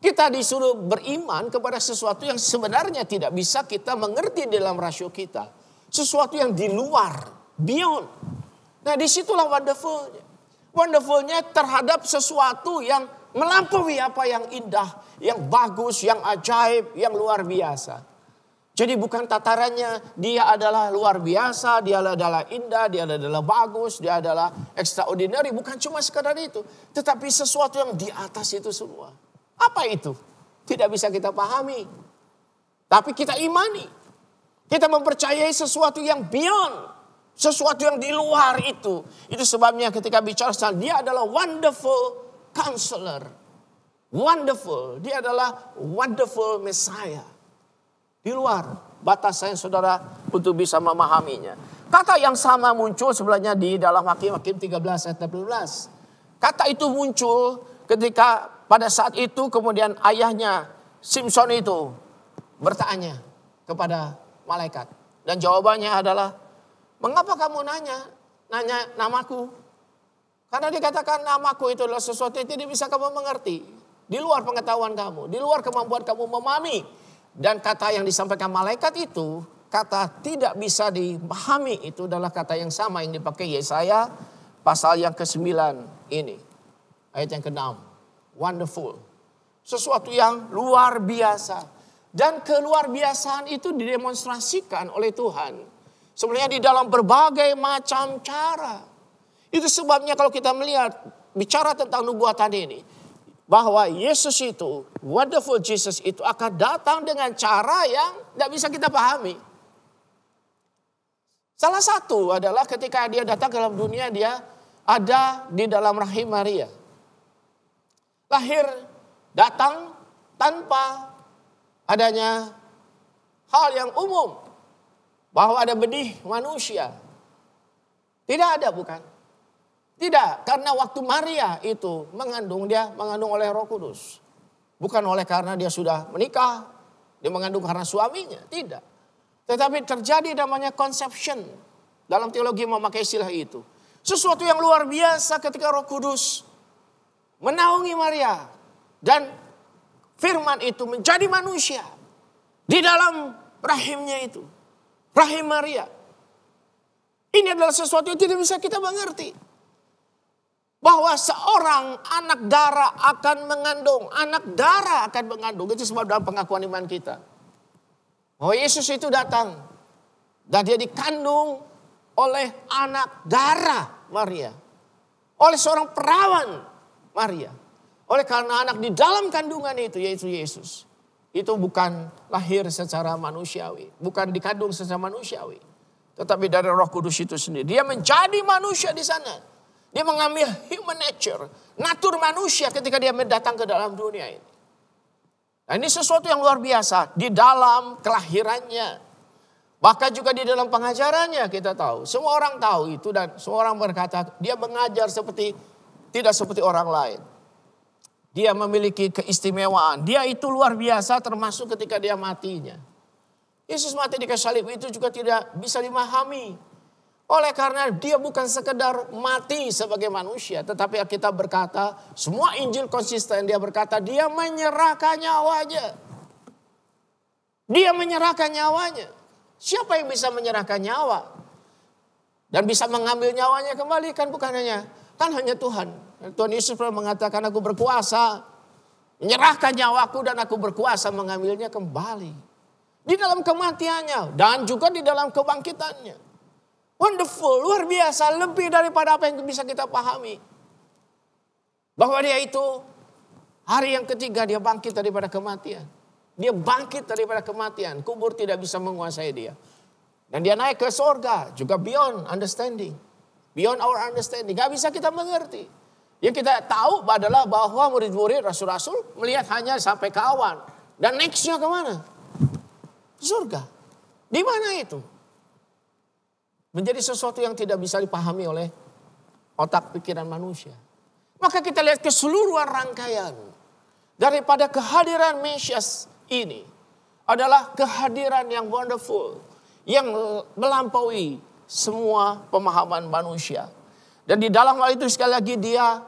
Kita disuruh beriman kepada sesuatu yang sebenarnya tidak bisa kita mengerti dalam rasio kita. Sesuatu yang di luar, beyond. Nah disitulah wonderfulnya. Wonderfulnya terhadap sesuatu yang melampaui apa yang indah, yang bagus, yang ajaib, yang luar biasa. Jadi bukan tatarannya dia adalah luar biasa, dia adalah indah, dia adalah bagus, dia adalah extraordinary. Bukan cuma sekadar itu. Tetapi sesuatu yang di atas itu semua. Apa itu? Tidak bisa kita pahami. Tapi kita imani. Kita mempercayai sesuatu yang beyond. Sesuatu yang di luar itu. Itu sebabnya ketika bicara tentang dia adalah wonderful counselor. Wonderful. Dia adalah wonderful Messiah. Di luar batas saya saudara untuk bisa memahaminya. Kata yang sama muncul sebenarnya di dalam Hakim-Hakim 13 ayat 18. Kata itu muncul ketika pada saat itu kemudian ayahnya Simpson itu bertanya kepada malaikat. Dan jawabannya adalah, mengapa kamu nanya namaku? Karena dikatakan namaku itu adalah sesuatu yang tidak bisa kamu mengerti. Di luar pengetahuan kamu, di luar kemampuan kamu memahami. Dan kata yang disampaikan malaikat itu, kata tidak bisa dipahami itu adalah kata yang sama yang dipakai Yesaya pasal yang ke-9 ini. Ayat yang ke-6. Wonderful. Sesuatu yang luar biasa. Dan keluar biasaan itu didemonstrasikan oleh Tuhan. Sebenarnya di dalam berbagai macam cara. Itu sebabnya kalau kita melihat, bicara tentang nubuatan ini. Bahwa Yesus itu, wonderful Jesus itu akan datang dengan cara yang tidak bisa kita pahami. Salah satu adalah ketika dia datang ke dalam dunia, dia ada di dalam rahim Maria. Lahir, datang tanpa adanya hal yang umum. Bahwa ada benih manusia. Tidak ada, bukan? Tidak, karena waktu Maria itu mengandung, dia mengandung oleh Roh Kudus. Bukan oleh karena dia sudah menikah, dia mengandung karena suaminya, tidak. Tetapi terjadi namanya conception. Dalam teologi memakai istilah itu. Sesuatu yang luar biasa ketika Roh Kudus menaungi Maria. Dan firman itu menjadi manusia di dalam rahimnya itu. Rahim Maria. Ini adalah sesuatu yang tidak bisa kita mengerti. Bahwa seorang anak darah akan mengandung. Anak darah akan mengandung. Itu sebab dalam pengakuan iman kita. Oh, Yesus itu datang. Dan dia dikandung oleh anak darah Maria. Oleh seorang perawan Maria. Oleh karena anak di dalam kandungan itu yaitu Yesus. Itu bukan lahir secara manusiawi. Bukan dikandung secara manusiawi. Tetapi dari Roh Kudus itu sendiri. Dia menjadi manusia di sana. Dia mengambil human nature, natur manusia ketika dia datang ke dalam dunia ini. Nah, ini sesuatu yang luar biasa di dalam kelahirannya. Bahkan juga di dalam pengajarannya kita tahu. Semua orang tahu itu dan semua orang berkata dia mengajar tidak seperti orang lain. Dia memiliki keistimewaan. Dia itu luar biasa termasuk ketika dia matinya. Yesus mati di kayu salib itu juga tidak bisa dimahami. Oleh karena dia bukan sekedar mati sebagai manusia. Tetapi kita berkata, semua Injil konsisten. Dia berkata, dia menyerahkan nyawanya. Dia menyerahkan nyawanya. Siapa yang bisa menyerahkan nyawa? Dan bisa mengambil nyawanya kembali? Kan hanya Tuhan. Tuhan Yesus pernah mengatakan, aku berkuasa. Menyerahkan nyawaku dan aku berkuasa mengambilnya kembali. Di dalam kematiannya. Dan juga di dalam kebangkitannya. Wonderful, luar biasa, lebih daripada apa yang bisa kita pahami. Bahwa dia itu hari yang ketiga dia bangkit daripada kematian. Dia bangkit daripada kematian, kubur tidak bisa menguasai dia. Dan dia naik ke sorga, juga beyond understanding. Beyond our understanding, gak bisa kita mengerti. Yang kita tahu adalah bahwa murid-murid rasul-rasul melihat hanya sampai ke awan. Dan nextnya kemana? Surga. Di mana itu? Menjadi sesuatu yang tidak bisa dipahami oleh otak pikiran manusia. Maka kita lihat keseluruhan rangkaian daripada kehadiran Mesias ini adalah kehadiran yang wonderful. Yang melampaui semua pemahaman manusia. Dan di dalam hal itu sekali lagi dia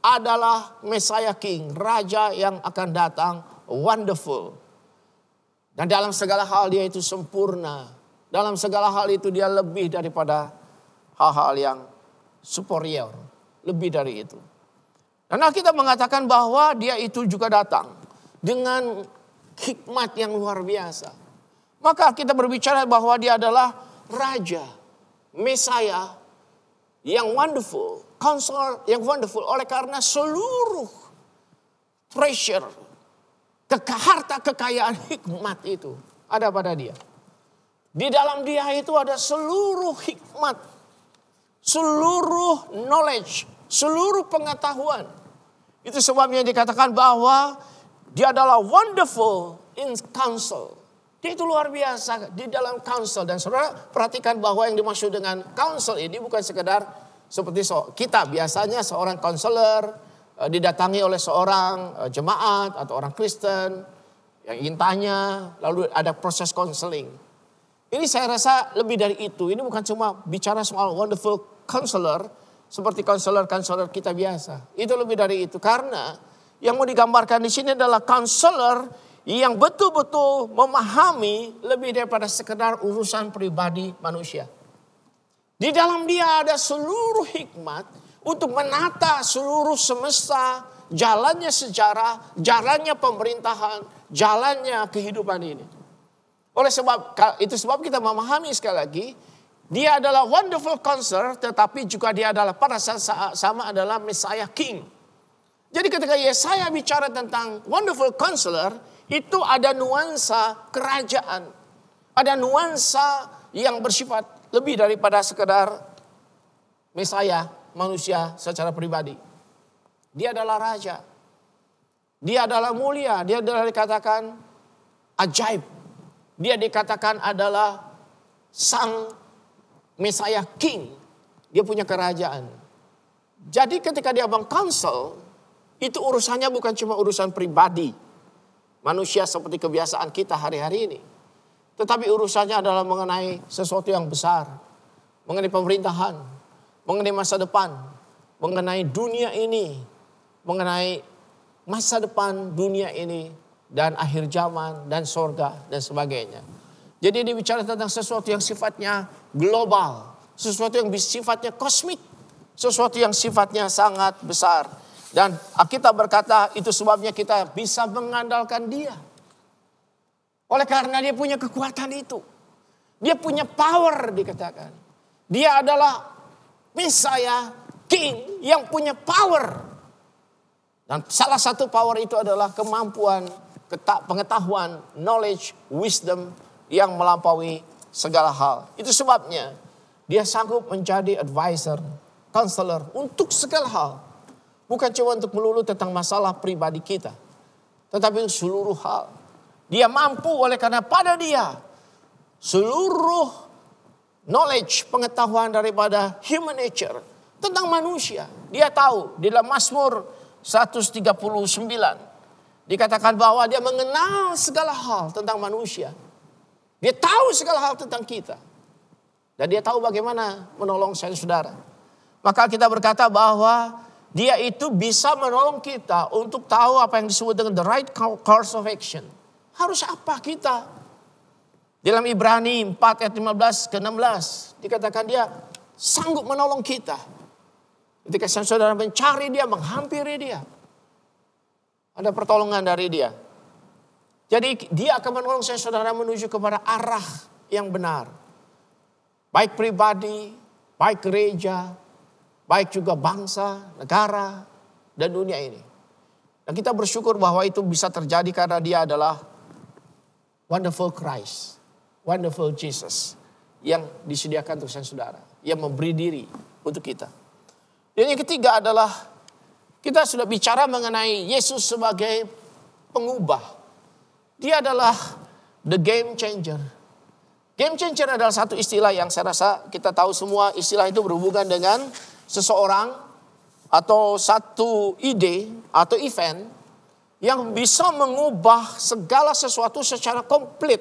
adalah Messiah King. Raja yang akan datang wonderful. Dan dalam segala hal dia itu sempurna. Dalam segala hal itu dia lebih daripada hal-hal yang superior. Lebih dari itu. Dan kita mengatakan bahwa dia itu juga datang dengan hikmat yang luar biasa. Maka kita berbicara bahwa dia adalah Raja, Messiah yang wonderful, Counselor yang wonderful. Oleh karena seluruh treasure, harta kekayaan hikmat itu ada pada dia. Di dalam dia itu ada seluruh hikmat, seluruh knowledge, seluruh pengetahuan. Itu sebabnya dikatakan bahwa dia adalah wonderful in counsel. Dia itu luar biasa di dalam counsel. Dan saudara perhatikan bahwa yang dimaksud dengan counsel ini bukan sekedar seperti kita biasanya seorang counselor didatangi oleh seorang jemaat atau orang Kristen yang ingin tanya, lalu ada proses counseling. Ini saya rasa lebih dari itu. Ini bukan cuma bicara soal wonderful counselor seperti counselor kita biasa. Itu lebih dari itu, karena yang mau digambarkan di sini adalah counselor yang betul-betul memahami lebih daripada sekedar urusan pribadi manusia. Di dalam dia ada seluruh hikmat untuk menata seluruh semesta, jalannya sejarah, jalannya pemerintahan, jalannya kehidupan ini. Oleh sebab kita memahami sekali lagi, dia adalah wonderful counselor, tetapi juga dia adalah pada saat sama adalah Messiah King. Jadi ketika Yesaya bicara tentang wonderful counselor, itu ada nuansa kerajaan. Ada nuansa yang bersifat lebih daripada sekedar Messiah manusia secara pribadi. Dia adalah raja. Dia adalah mulia. Dia adalah dikatakan ajaib. Dia dikatakan adalah sang Messiah King. Dia punya kerajaan. Jadi ketika dia counsel, itu urusannya bukan cuma urusan pribadi manusia seperti kebiasaan kita hari-hari ini. Tetapi urusannya adalah mengenai sesuatu yang besar. Mengenai pemerintahan. Mengenai masa depan. Mengenai dunia ini. Mengenai masa depan dunia ini. Dan akhir zaman. Dan sorga. Dan sebagainya. Jadi dia bicara tentang sesuatu yang sifatnya global. Sesuatu yang sifatnya kosmik. Sesuatu yang sifatnya sangat besar. Dan Alkitab berkata itu sebabnya kita bisa mengandalkan dia. Oleh karena dia punya kekuatan itu. Dia punya power dikatakan. Dia adalah Messiah King yang punya power. Dan salah satu power itu adalah kemampuan, pengetahuan, knowledge, wisdom yang melampaui segala hal. Itu sebabnya dia sanggup menjadi advisor, counselor untuk segala hal. Bukan cuma untuk melulu tentang masalah pribadi kita. Tetapi seluruh hal. Dia mampu oleh karena pada dia. Seluruh knowledge, pengetahuan daripada human nature. Tentang manusia. Dia tahu di dalam Mazmur 139. Dikatakan bahwa dia mengenal segala hal tentang manusia. Dia tahu segala hal tentang kita. Dan dia tahu bagaimana menolong saudara. Maka kita berkata bahwa dia itu bisa menolong kita untuk tahu apa yang disebut dengan the right course of action. Harus apa kita? Dalam Ibrani 4 ayat 15 ke 16 dikatakan dia sanggup menolong kita. Ketika saudara mencari dia, menghampiri dia. Ada pertolongan dari dia. Jadi dia akan menolong saudara menuju kepada arah yang benar. Baik pribadi, baik gereja, baik juga bangsa, negara, dan dunia ini. Dan kita bersyukur bahwa itu bisa terjadi karena dia adalah wonderful Christ, wonderful Jesus yang disediakan untuk saudara, yang memberi diri untuk kita. Dan yang ketiga adalah kita sudah bicara mengenai Yesus sebagai pengubah. Dia adalah the game changer. Game changer adalah satu istilah yang saya rasa kita tahu semua, istilah itu berhubungan dengan seseorang atau satu ide atau event yang bisa mengubah segala sesuatu secara komplit.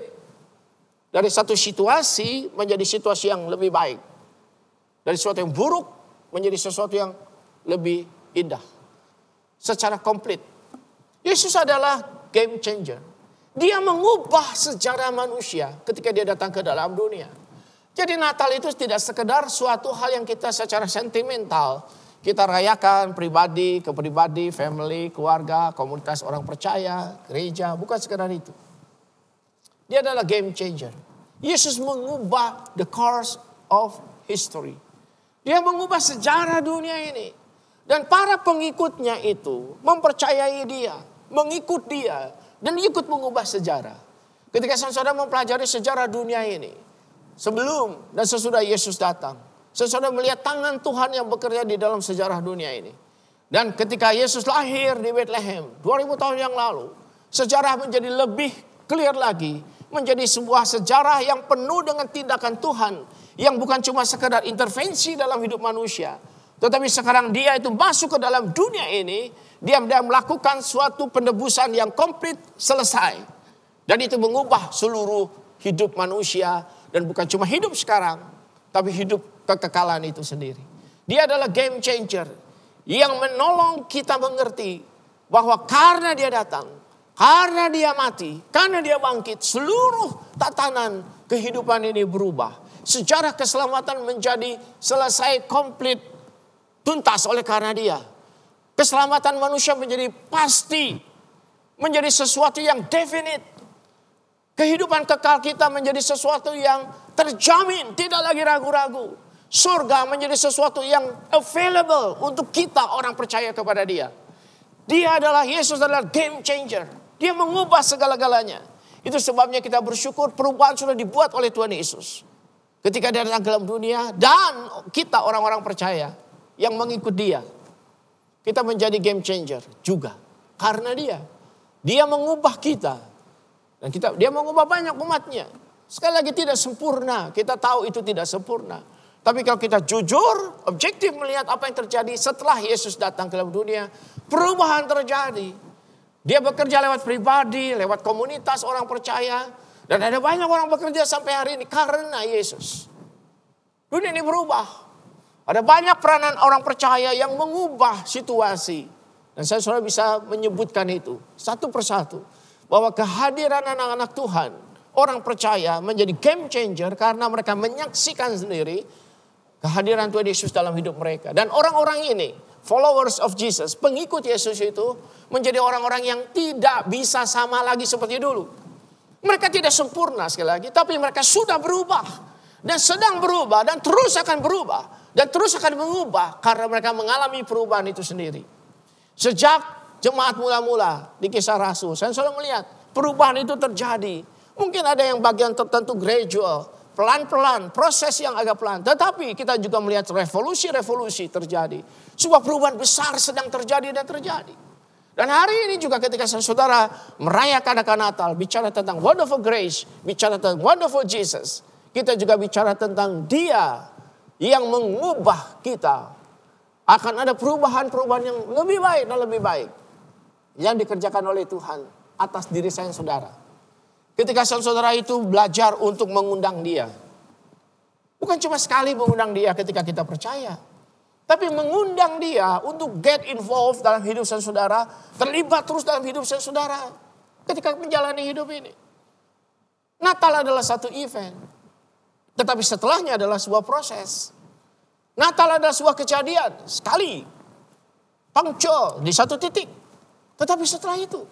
Dari satu situasi menjadi situasi yang lebih baik. Dari sesuatu yang buruk menjadi sesuatu yang lebih indah. Secara komplit. Yesus adalah game changer. Dia mengubah sejarah manusia ketika dia datang ke dalam dunia. Jadi Natal itu tidak sekedar suatu hal yang kita secara sentimental kita rayakan pribadi ke pribadi, family, keluarga, komunitas orang percaya, gereja, bukan sekedar itu. Dia adalah game changer. Yesus mengubah the course of history. Dia mengubah sejarah dunia ini. Dan para pengikutnya itu mempercayai dia, mengikut dia, dan ikut mengubah sejarah. Ketika saudara mempelajari sejarah dunia ini, sebelum dan sesudah Yesus datang, saudara melihat tangan Tuhan yang bekerja di dalam sejarah dunia ini. Dan ketika Yesus lahir di Bethlehem 2000 tahun yang lalu, sejarah menjadi lebih clear lagi, menjadi sebuah sejarah yang penuh dengan tindakan Tuhan, yang bukan cuma sekedar intervensi dalam hidup manusia, tetapi sekarang dia itu masuk ke dalam dunia ini, dia melakukan suatu penebusan yang komplit, selesai. Dan itu mengubah seluruh hidup manusia, dan bukan cuma hidup sekarang, tapi hidup kekekalan itu sendiri. Dia adalah game changer yang menolong kita mengerti bahwa karena dia datang, karena dia mati, karena dia bangkit, seluruh tatanan kehidupan ini berubah. Sejarah keselamatan menjadi selesai, komplit, tuntas oleh karena dia. Keselamatan manusia menjadi pasti, menjadi sesuatu yang definite. Kehidupan kekal kita menjadi sesuatu yang terjamin, tidak lagi ragu-ragu. Surga menjadi sesuatu yang available untuk kita orang percaya kepada dia. Dia adalah, Yesus adalah game changer. Dia mengubah segala-galanya. Itu sebabnya kita bersyukur perubahan sudah dibuat oleh Tuhan Yesus. Ketika dia datang ke dalam dunia, dan kita orang-orang percaya yang mengikut dia, kita menjadi game changer juga. Karena dia mengubah kita. Dan dia mengubah banyak umatnya. Sekali lagi tidak sempurna, kita tahu itu tidak sempurna. Tapi kalau kita jujur, objektif melihat apa yang terjadi setelah Yesus datang ke dalam dunia, perubahan terjadi. Dia bekerja lewat pribadi, lewat komunitas orang percaya. Dan ada banyak orang bekerja sampai hari ini karena Yesus. Dunia ini berubah. Ada banyak peranan orang percaya yang mengubah situasi. Dan saya sudah bisa menyebutkan itu satu persatu. Bahwa kehadiran anak-anak Tuhan, orang percaya menjadi game changer karena mereka menyaksikan sendiri kehadiran Tuhan Yesus dalam hidup mereka. Dan orang-orang ini, followers of Jesus, pengikut Yesus itu menjadi orang-orang yang tidak bisa sama lagi seperti dulu. Mereka tidak sempurna sekali lagi, tapi mereka sudah berubah. Dan sedang berubah, dan terus akan berubah. Dan terus akan mengubah karena mereka mengalami perubahan itu sendiri. Sejak jemaat mula-mula di Kisah Rasul, saya selalu melihat perubahan itu terjadi. Mungkin ada yang bagian tertentu gradual, pelan-pelan, proses yang agak pelan. Tetapi kita juga melihat revolusi-revolusi terjadi. Sebuah perubahan besar sedang terjadi dan terjadi. Dan hari ini juga ketika saudara merayakan Natal, bicara tentang wonderful grace, bicara tentang wonderful Jesus, kita juga bicara tentang dia yang mengubah kita. Akan ada perubahan-perubahan yang lebih baik dan lebih baik yang dikerjakan oleh Tuhan atas diri saya saudara. Ketika saudara itu belajar untuk mengundang dia. Bukan cuma sekali mengundang dia ketika kita percaya. Tapi mengundang dia untuk get involved dalam hidup saudara. Terlibat terus dalam hidup saudara. Ketika menjalani hidup ini. Natal adalah satu event. Tetapi setelahnya adalah sebuah proses. Natal adalah sebuah kejadian. Sekali. Punctual di satu titik. Tetapi setelah itu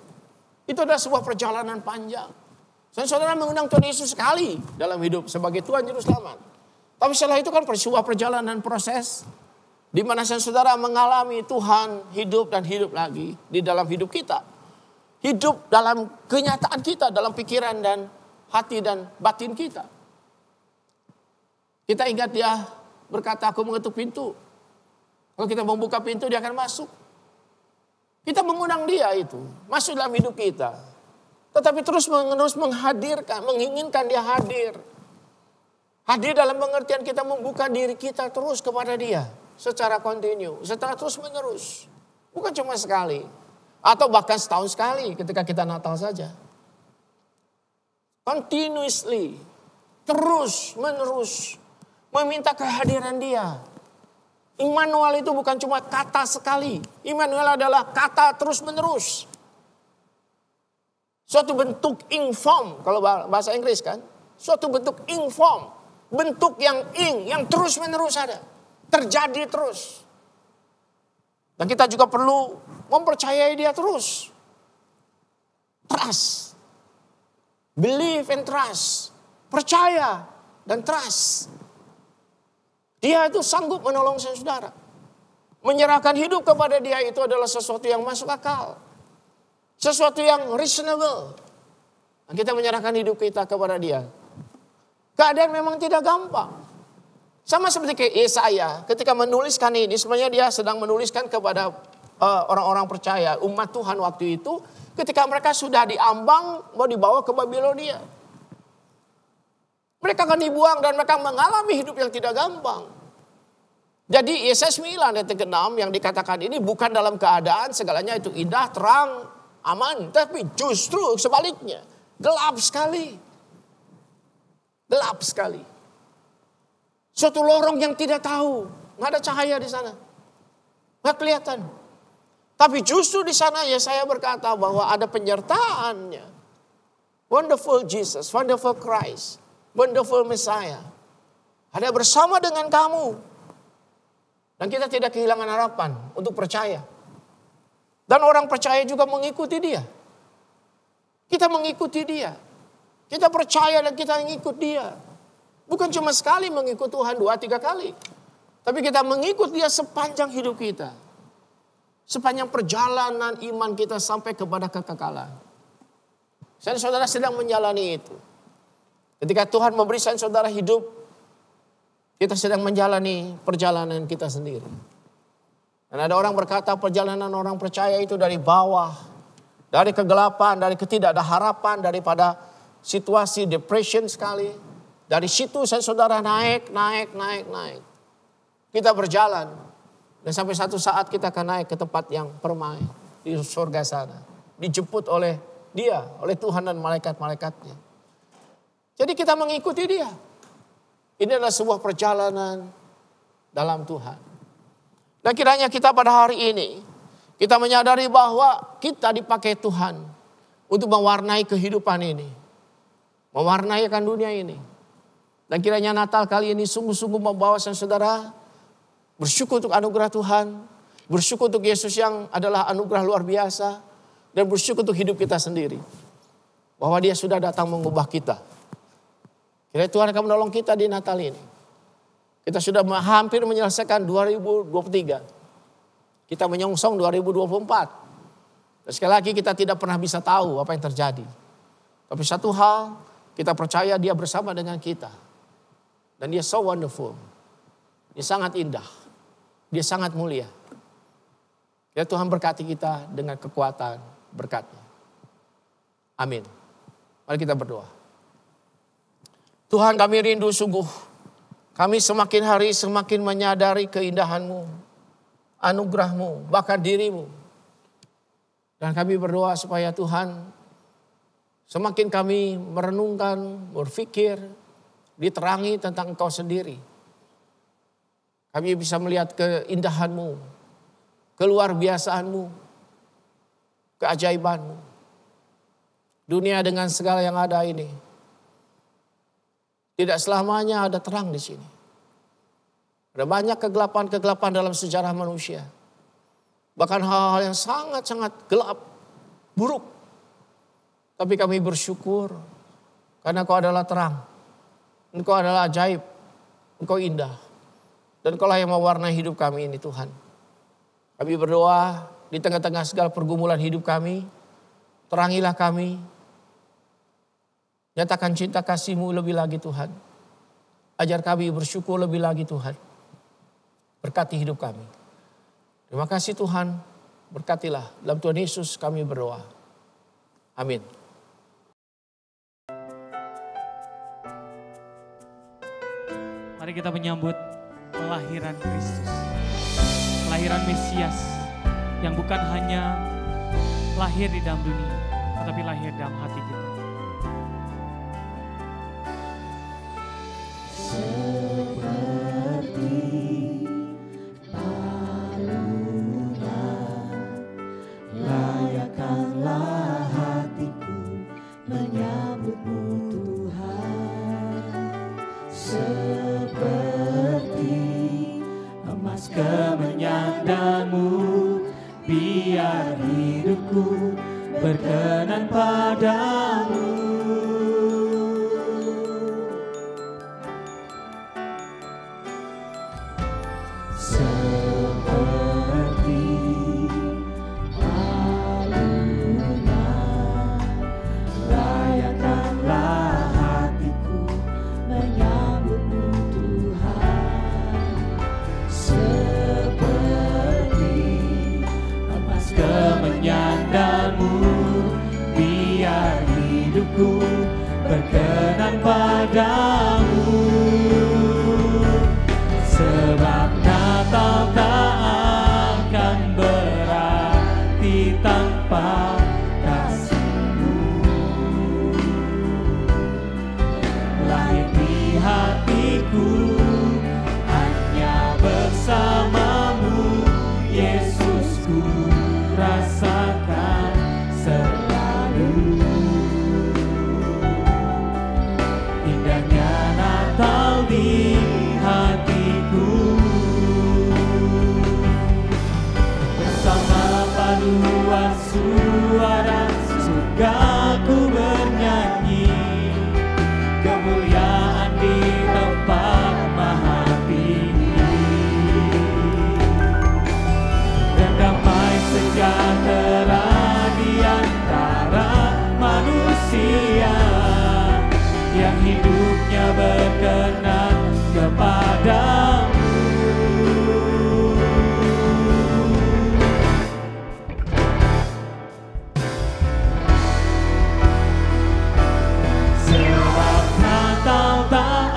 adalah sebuah perjalanan panjang. Saudara mengundang Tuhan Yesus sekali dalam hidup sebagai Tuhan Juru Selamat. Tapi setelah itu kan sebuah perjalanan proses. Di mana saudara mengalami Tuhan hidup dan hidup lagi di dalam hidup kita. Hidup dalam kenyataan kita, dalam pikiran dan hati dan batin kita. Kita ingat dia berkata, aku mengetuk pintu. Kalau kita membuka pintu dia akan masuk. Kita mengundang dia itu, masuk dalam hidup kita. Tetapi terus menghadirkan, menginginkan dia hadir. Hadir dalam pengertian kita membuka diri kita terus kepada dia. Secara kontinu, secara terus menerus. Bukan cuma sekali. Atau bahkan setahun sekali ketika kita Natal saja. Continuously. Terus menerus. Meminta kehadiran dia. Immanuel itu bukan cuma kata sekali. Immanuel adalah kata terus menerus. Suatu bentuk inform. Kalau bahasa Inggris kan. Suatu bentuk inform. Bentuk yang terus menerus ada. Terjadi terus. Dan kita juga perlu mempercayai dia terus. Trust. Believe and trust. Percaya dan trust. Dia itu sanggup menolong saudara. Menyerahkan hidup kepada dia itu adalah sesuatu yang masuk akal. Sesuatu yang reasonable. Dan kita menyerahkan hidup kita kepada dia. Keadaan memang tidak gampang. Sama seperti kayak Yesaya ketika menuliskan ini, sebenarnya dia sedang menuliskan kepada orang-orang percaya, umat Tuhan waktu itu, ketika mereka sudah diambang mau dibawa ke Babilonia. Mereka akan dibuang dan mereka mengalami hidup yang tidak gampang. Jadi Yesaya 9 ayat 6 yang dikatakan ini bukan dalam keadaan segalanya itu indah, terang, aman, tapi justru sebaliknya, gelap sekali. Gelap sekali. Suatu lorong yang tidak tahu, nggak ada cahaya di sana, nggak kelihatan. Tapi justru di sana Yesaya berkata bahwa ada penyertaannya. Wonderful Jesus, wonderful Christ, wonderful Messiah. Ada bersama dengan kamu. Dan kita tidak kehilangan harapan untuk percaya. Dan orang percaya juga mengikuti dia. Kita mengikuti dia. Kita percaya dan kita mengikut dia. Bukan cuma sekali mengikut Tuhan 2-3 kali. Tapi kita mengikut dia sepanjang hidup kita. Sepanjang perjalanan iman kita sampai kepada kekekalan. Saudara sedang menjalani itu. Ketika Tuhan memberi saudara hidup, kita sedang menjalani perjalanan kita sendiri. Dan ada orang berkata perjalanan orang percaya itu dari bawah. Dari kegelapan, dari ketidakadaharapan, daripada situasi depression sekali. Dari situ saudara naik. Kita berjalan. Dan sampai satu saat kita akan naik ke tempat yang permai. Di surga sana. Dijemput oleh dia, oleh Tuhan dan malaikat-malaikatnya. Jadi kita mengikuti dia. Ini adalah sebuah perjalanan dalam Tuhan. Dan kiranya kita pada hari ini, kita menyadari bahwa kita dipakai Tuhan untuk mewarnai kehidupan ini. Mewarnai akan dunia ini. Dan kiranya Natal kali ini sungguh-sungguh membawa saudara bersyukur untuk anugerah Tuhan. Bersyukur untuk Yesus yang adalah anugerah luar biasa. Dan bersyukur untuk hidup kita sendiri. Bahwa dia sudah datang mengubah kita. Kiranya Tuhan akan menolong kita di Natal ini. Kita sudah hampir menyelesaikan 2023. Kita menyongsong 2024. Dan sekali lagi kita tidak pernah bisa tahu apa yang terjadi. Tapi satu hal, kita percaya dia bersama dengan kita. Dan dia so wonderful. Dia sangat indah. Dia sangat mulia. Ya Tuhan berkati kita dengan kekuatan berkat-Nya. Amin. Mari kita berdoa. Tuhan, kami rindu sungguh. Kami semakin hari semakin menyadari keindahan-Mu, anugerah-Mu, bahkan diri-Mu. Dan kami berdoa supaya Tuhan semakin kami merenungkan, berpikir, diterangi tentang Engkau sendiri. Kami bisa melihat keindahan-Mu, keluar biasaan-Mu, keajaiban-Mu. Dunia dengan segala yang ada ini, tidak selamanya ada terang di sini. Ada banyak kegelapan-kegelapan dalam sejarah manusia. Bahkan hal-hal yang sangat-sangat gelap, buruk. Tapi kami bersyukur karena Engkau adalah terang. Engkau adalah ajaib. Engkau indah. Dan Engkau lah yang mewarnai hidup kami ini Tuhan. Kami berdoa di tengah-tengah segala pergumulan hidup kami. Terangilah kami. Nyatakan cinta kasih-Mu lebih lagi Tuhan. Ajar kami bersyukur lebih lagi Tuhan. Berkati hidup kami. Terima kasih Tuhan. Berkatilah. Dalam Tuhan Yesus kami berdoa. Amin. Mari kita menyambut kelahiran Kristus. Kelahiran Mesias. Yang bukan hanya lahir di dalam dunia. Tetapi lahir dalam hati kita. Layakkanlah hatiku menyambut-Mu Tuhan, seperti emas kemenyan-Mu, biar hidupku berkenan padamu. kemenyanganmu, biar hidupku berkenan padamu. Sebab Natal tak akan berarti tanpa kasih-Mu. Lahir di hatiku hanya bersama-Mu, Yesus, ku rasakan selalu. Indahnya Natal di hatiku, bersama paduan suara surgaku bernyanyi, kemuliaan di tempat maha tinggi, dan damai sejahtera di antara manusia yang hidupnya berkenan kepadamu. Sebab Natal tak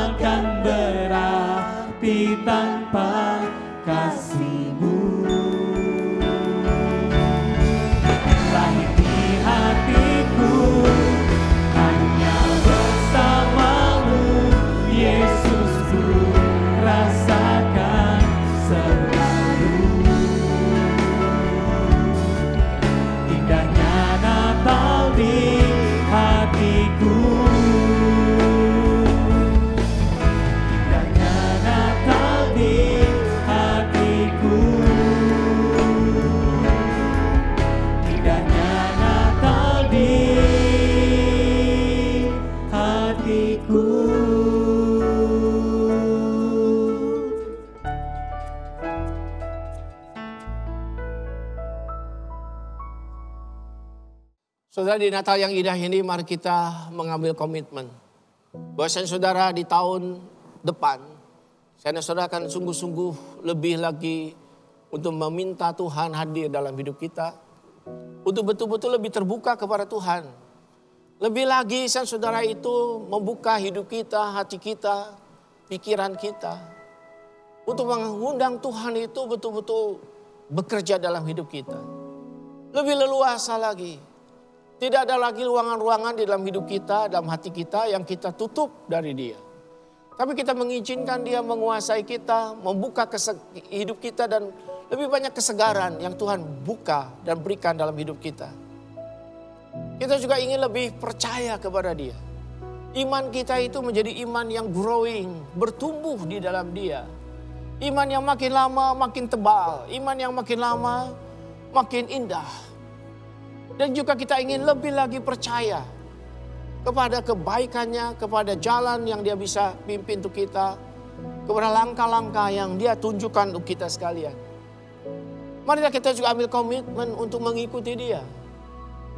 akan berarti tanpa kasih-Mu. Lahir di hatiku hanya bersama-Mu, Yesus, ku rasakan selalu. Indahnya Natal di hatiku, indahnya Natal di hatiku, indahnya Natal di hatiku. Saudara, di Natal yang indah ini mari kita mengambil komitmen bahwasanya saudara di tahun depan saudara akan sungguh-sungguh lebih lagi untuk meminta Tuhan hadir dalam hidup kita, untuk betul-betul lebih terbuka kepada Tuhan. Lebih lagi saudara itu membuka hidup kita, hati kita, pikiran kita, untuk mengundang Tuhan itu betul-betul bekerja dalam hidup kita. Lebih leluasa lagi. Tidak ada lagi ruangan-ruangan di dalam hidup kita, dalam hati kita yang kita tutup dari Dia. Tapi kita mengizinkan Dia menguasai kita, membuka hidup kita, dan lebih banyak kesegaran yang Tuhan buka dan berikan dalam hidup kita. Kita juga ingin lebih percaya kepada Dia. Iman kita itu menjadi iman yang growing, bertumbuh di dalam Dia. Iman yang makin lama makin tebal, iman yang makin lama makin indah. Dan juga kita ingin lebih lagi percaya kepada kebaikannya, kepada jalan yang Dia bisa pimpin untuk kita, kepada langkah-langkah yang Dia tunjukkan untuk kita sekalian. Marilah kita juga ambil komitmen untuk mengikuti Dia.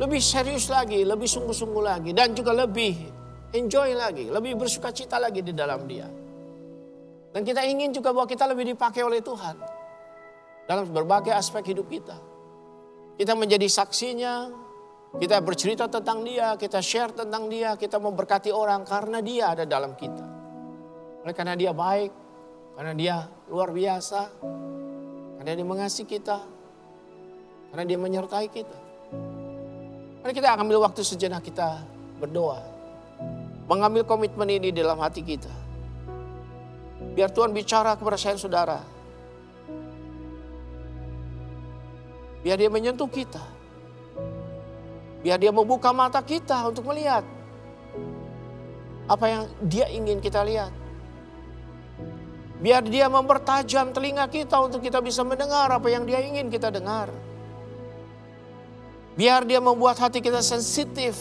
Lebih serius lagi, lebih sungguh-sungguh lagi, dan juga lebih enjoy lagi, lebih bersuka cita lagi di dalam Dia. Dan kita ingin juga bahwa kita lebih dipakai oleh Tuhan dalam berbagai aspek hidup kita. Kita menjadi saksinya, kita bercerita tentang Dia, kita share tentang Dia, kita memberkati orang karena Dia ada dalam kita. Oleh karena Dia baik, karena Dia luar biasa, karena Dia mengasihi kita, karena Dia menyertai kita. Mari kita ambil waktu sejenak kita berdoa, mengambil komitmen ini dalam hati kita. Biar Tuhan bicara kepada saya saudara. Biar Dia menyentuh kita. Biar Dia membuka mata kita untuk melihat apa yang Dia ingin kita lihat. Biar Dia mempertajam telinga kita untuk kita bisa mendengar apa yang Dia ingin kita dengar. Biar Dia membuat hati kita sensitif.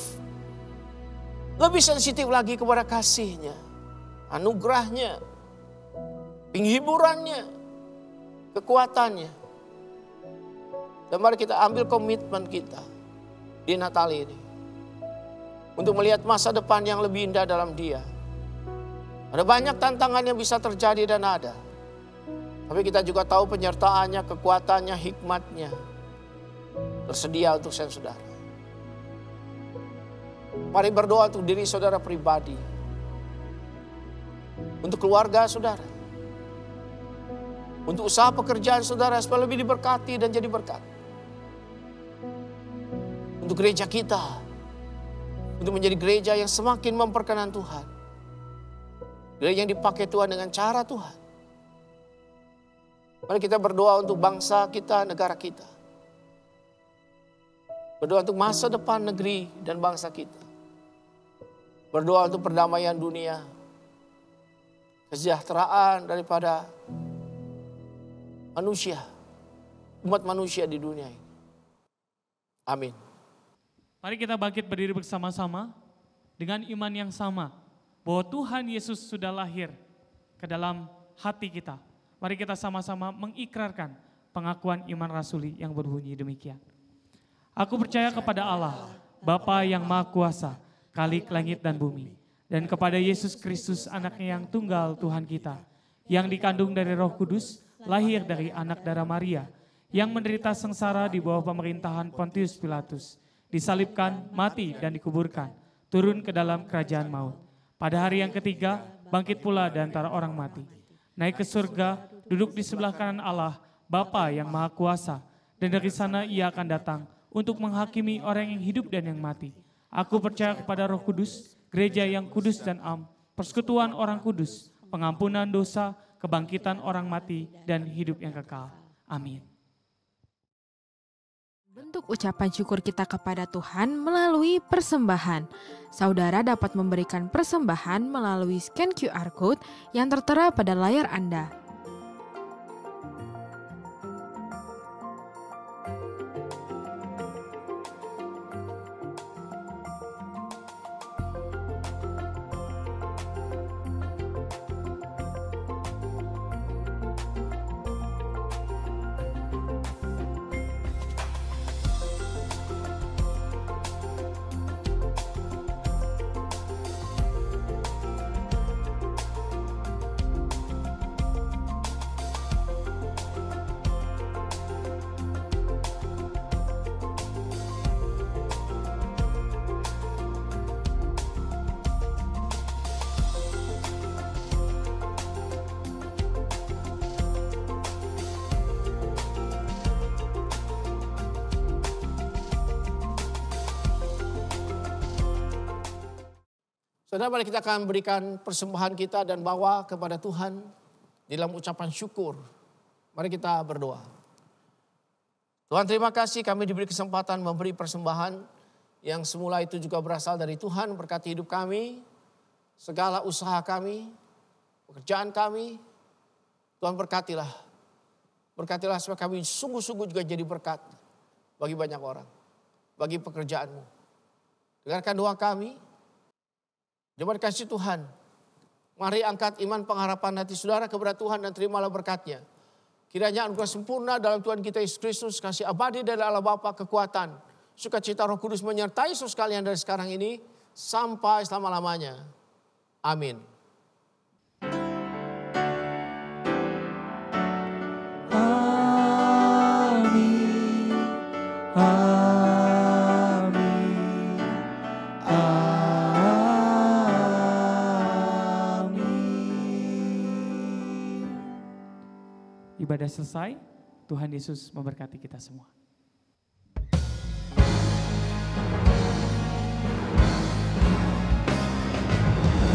Lebih sensitif lagi kepada kasih-Nya, anugerah-Nya, penghiburannya, kekuatannya. Dan mari kita ambil komitmen kita di Natal ini. Untuk melihat masa depan yang lebih indah dalam Dia. Ada banyak tantangan yang bisa terjadi dan ada. Tapi kita juga tahu penyertaannya, kekuatannya, hikmatnya. tersedia untuk saudara. Mari berdoa untuk diri saudara pribadi, untuk keluarga saudara, untuk usaha pekerjaan saudara supaya lebih diberkati dan jadi berkat. Untuk gereja kita, untuk menjadi gereja yang semakin memperkenan Tuhan. Gereja yang dipakai Tuhan dengan cara Tuhan. Mari kita berdoa untuk bangsa kita, negara kita. Berdoa untuk masa depan negeri dan bangsa kita. Berdoa untuk perdamaian dunia. Kesejahteraan daripada manusia, umat manusia di dunia ini. Amin. Mari kita bangkit berdiri bersama-sama dengan iman yang sama bahwa Tuhan Yesus sudah lahir ke dalam hati kita. Mari kita sama-sama mengikrarkan pengakuan iman rasuli yang berbunyi demikian. Aku percaya kepada Allah, Bapa yang Maha Kuasa, Khalik langit dan bumi, dan kepada Yesus Kristus anaknya yang tunggal Tuhan kita, yang dikandung dari Roh Kudus, lahir dari anak darah Maria, yang menderita sengsara di bawah pemerintahan Pontius Pilatus, disalibkan, mati dan dikuburkan, turun ke dalam kerajaan maut. Pada hari yang ketiga, bangkit pula dari antara orang mati, naik ke surga, duduk di sebelah kanan Allah, Bapa yang Maha Kuasa, dan dari sana ia akan datang untuk menghakimi orang yang hidup dan yang mati. Aku percaya kepada Roh Kudus, gereja yang kudus dan am, persekutuan orang kudus, pengampunan dosa, kebangkitan orang mati, dan hidup yang kekal. Amin. Bentuk ucapan syukur kita kepada Tuhan melalui persembahan. Saudara dapat memberikan persembahan melalui scan QR Code yang tertera pada layar Anda. Saudara, mari kita akan berikan persembahan kita dan bawa kepada Tuhan dalam ucapan syukur. Mari kita berdoa. Tuhan, terima kasih kami diberi kesempatan memberi persembahan yang semula itu juga berasal dari Tuhan. Berkati hidup kami, segala usaha kami, pekerjaan kami. Tuhan berkatilah. Berkatilah supaya kami sungguh-sungguh juga jadi berkat bagi banyak orang. Bagi pekerjaanmu. Dengarkan doa kami. Jemaat kasih Tuhan, mari angkat iman pengharapan hati saudara kepada Tuhan dan terimalah berkat-Nya. Kiranya anugerah sempurna dalam Tuhan kita Yesus Kristus, kasih abadi dari Allah Bapa, kekuatan, sukacita Roh Kudus menyertai saudara sekalian dari sekarang ini sampai selama-lamanya. Amin. Ibadah selesai, Tuhan Yesus memberkati kita semua.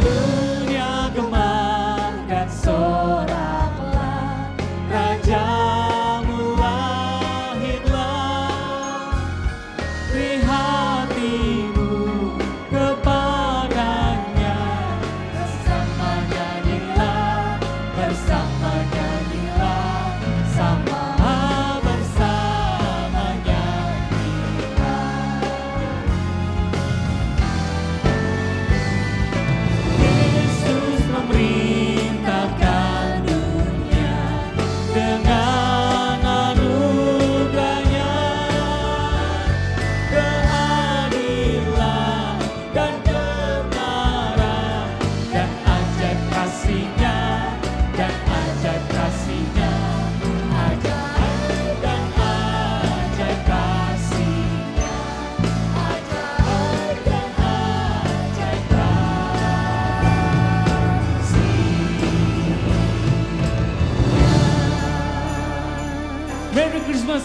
Dunia gemar dan soraklah, Rajamu lahirlah, beri hatimu kepadanya, bersama nyanyilah, bersama nyanyilah, sama bersama.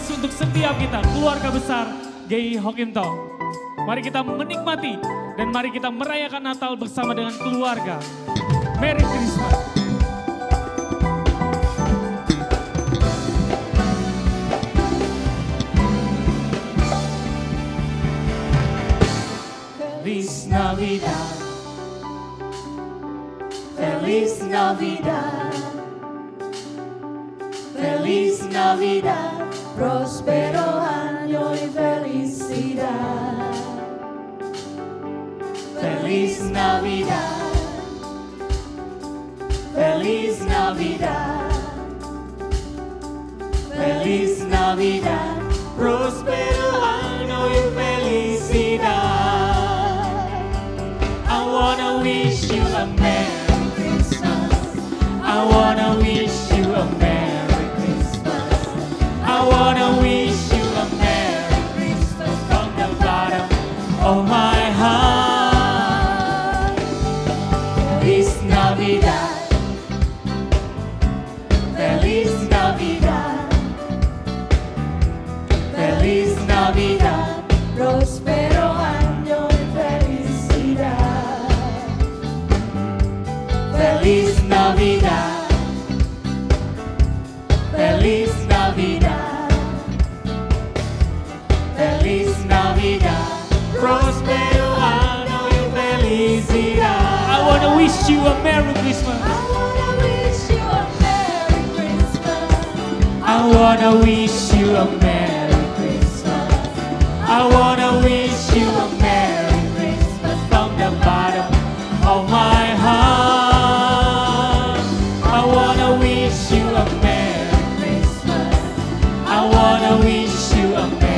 grace untuk setiap kita, keluarga besar GI Hokimto. Mari kita menikmati dan mari kita merayakan Natal bersama dengan keluarga. Merry Christmas. Feliz Navidad, Feliz Navidad, Feliz Navidad, próspero año y felicidad. Feliz Navidad, Feliz Navidad, Feliz Navidad, próspero año y felicidad. I wanna wish you a Merry Christmas. I wanna wish you a Merry Christmas. I wanna wish you a Merry Christmas from the bottom of my heart. Feliz Navidad, Feliz Navidad, Feliz Navidad, próspero año y felicidad. Feliz Navidad, Feliz Navidad, Feliz Navidad, próspero año y felicidad. I want to wish you a Merry Christmas. I wanna wish you a Merry Christmas. I wanna wish you a Merry Christmas. I wanna wish you a Merry Christmas from the bottom of my heart. I wanna wish you a Merry Christmas. I wanna wish you a Merry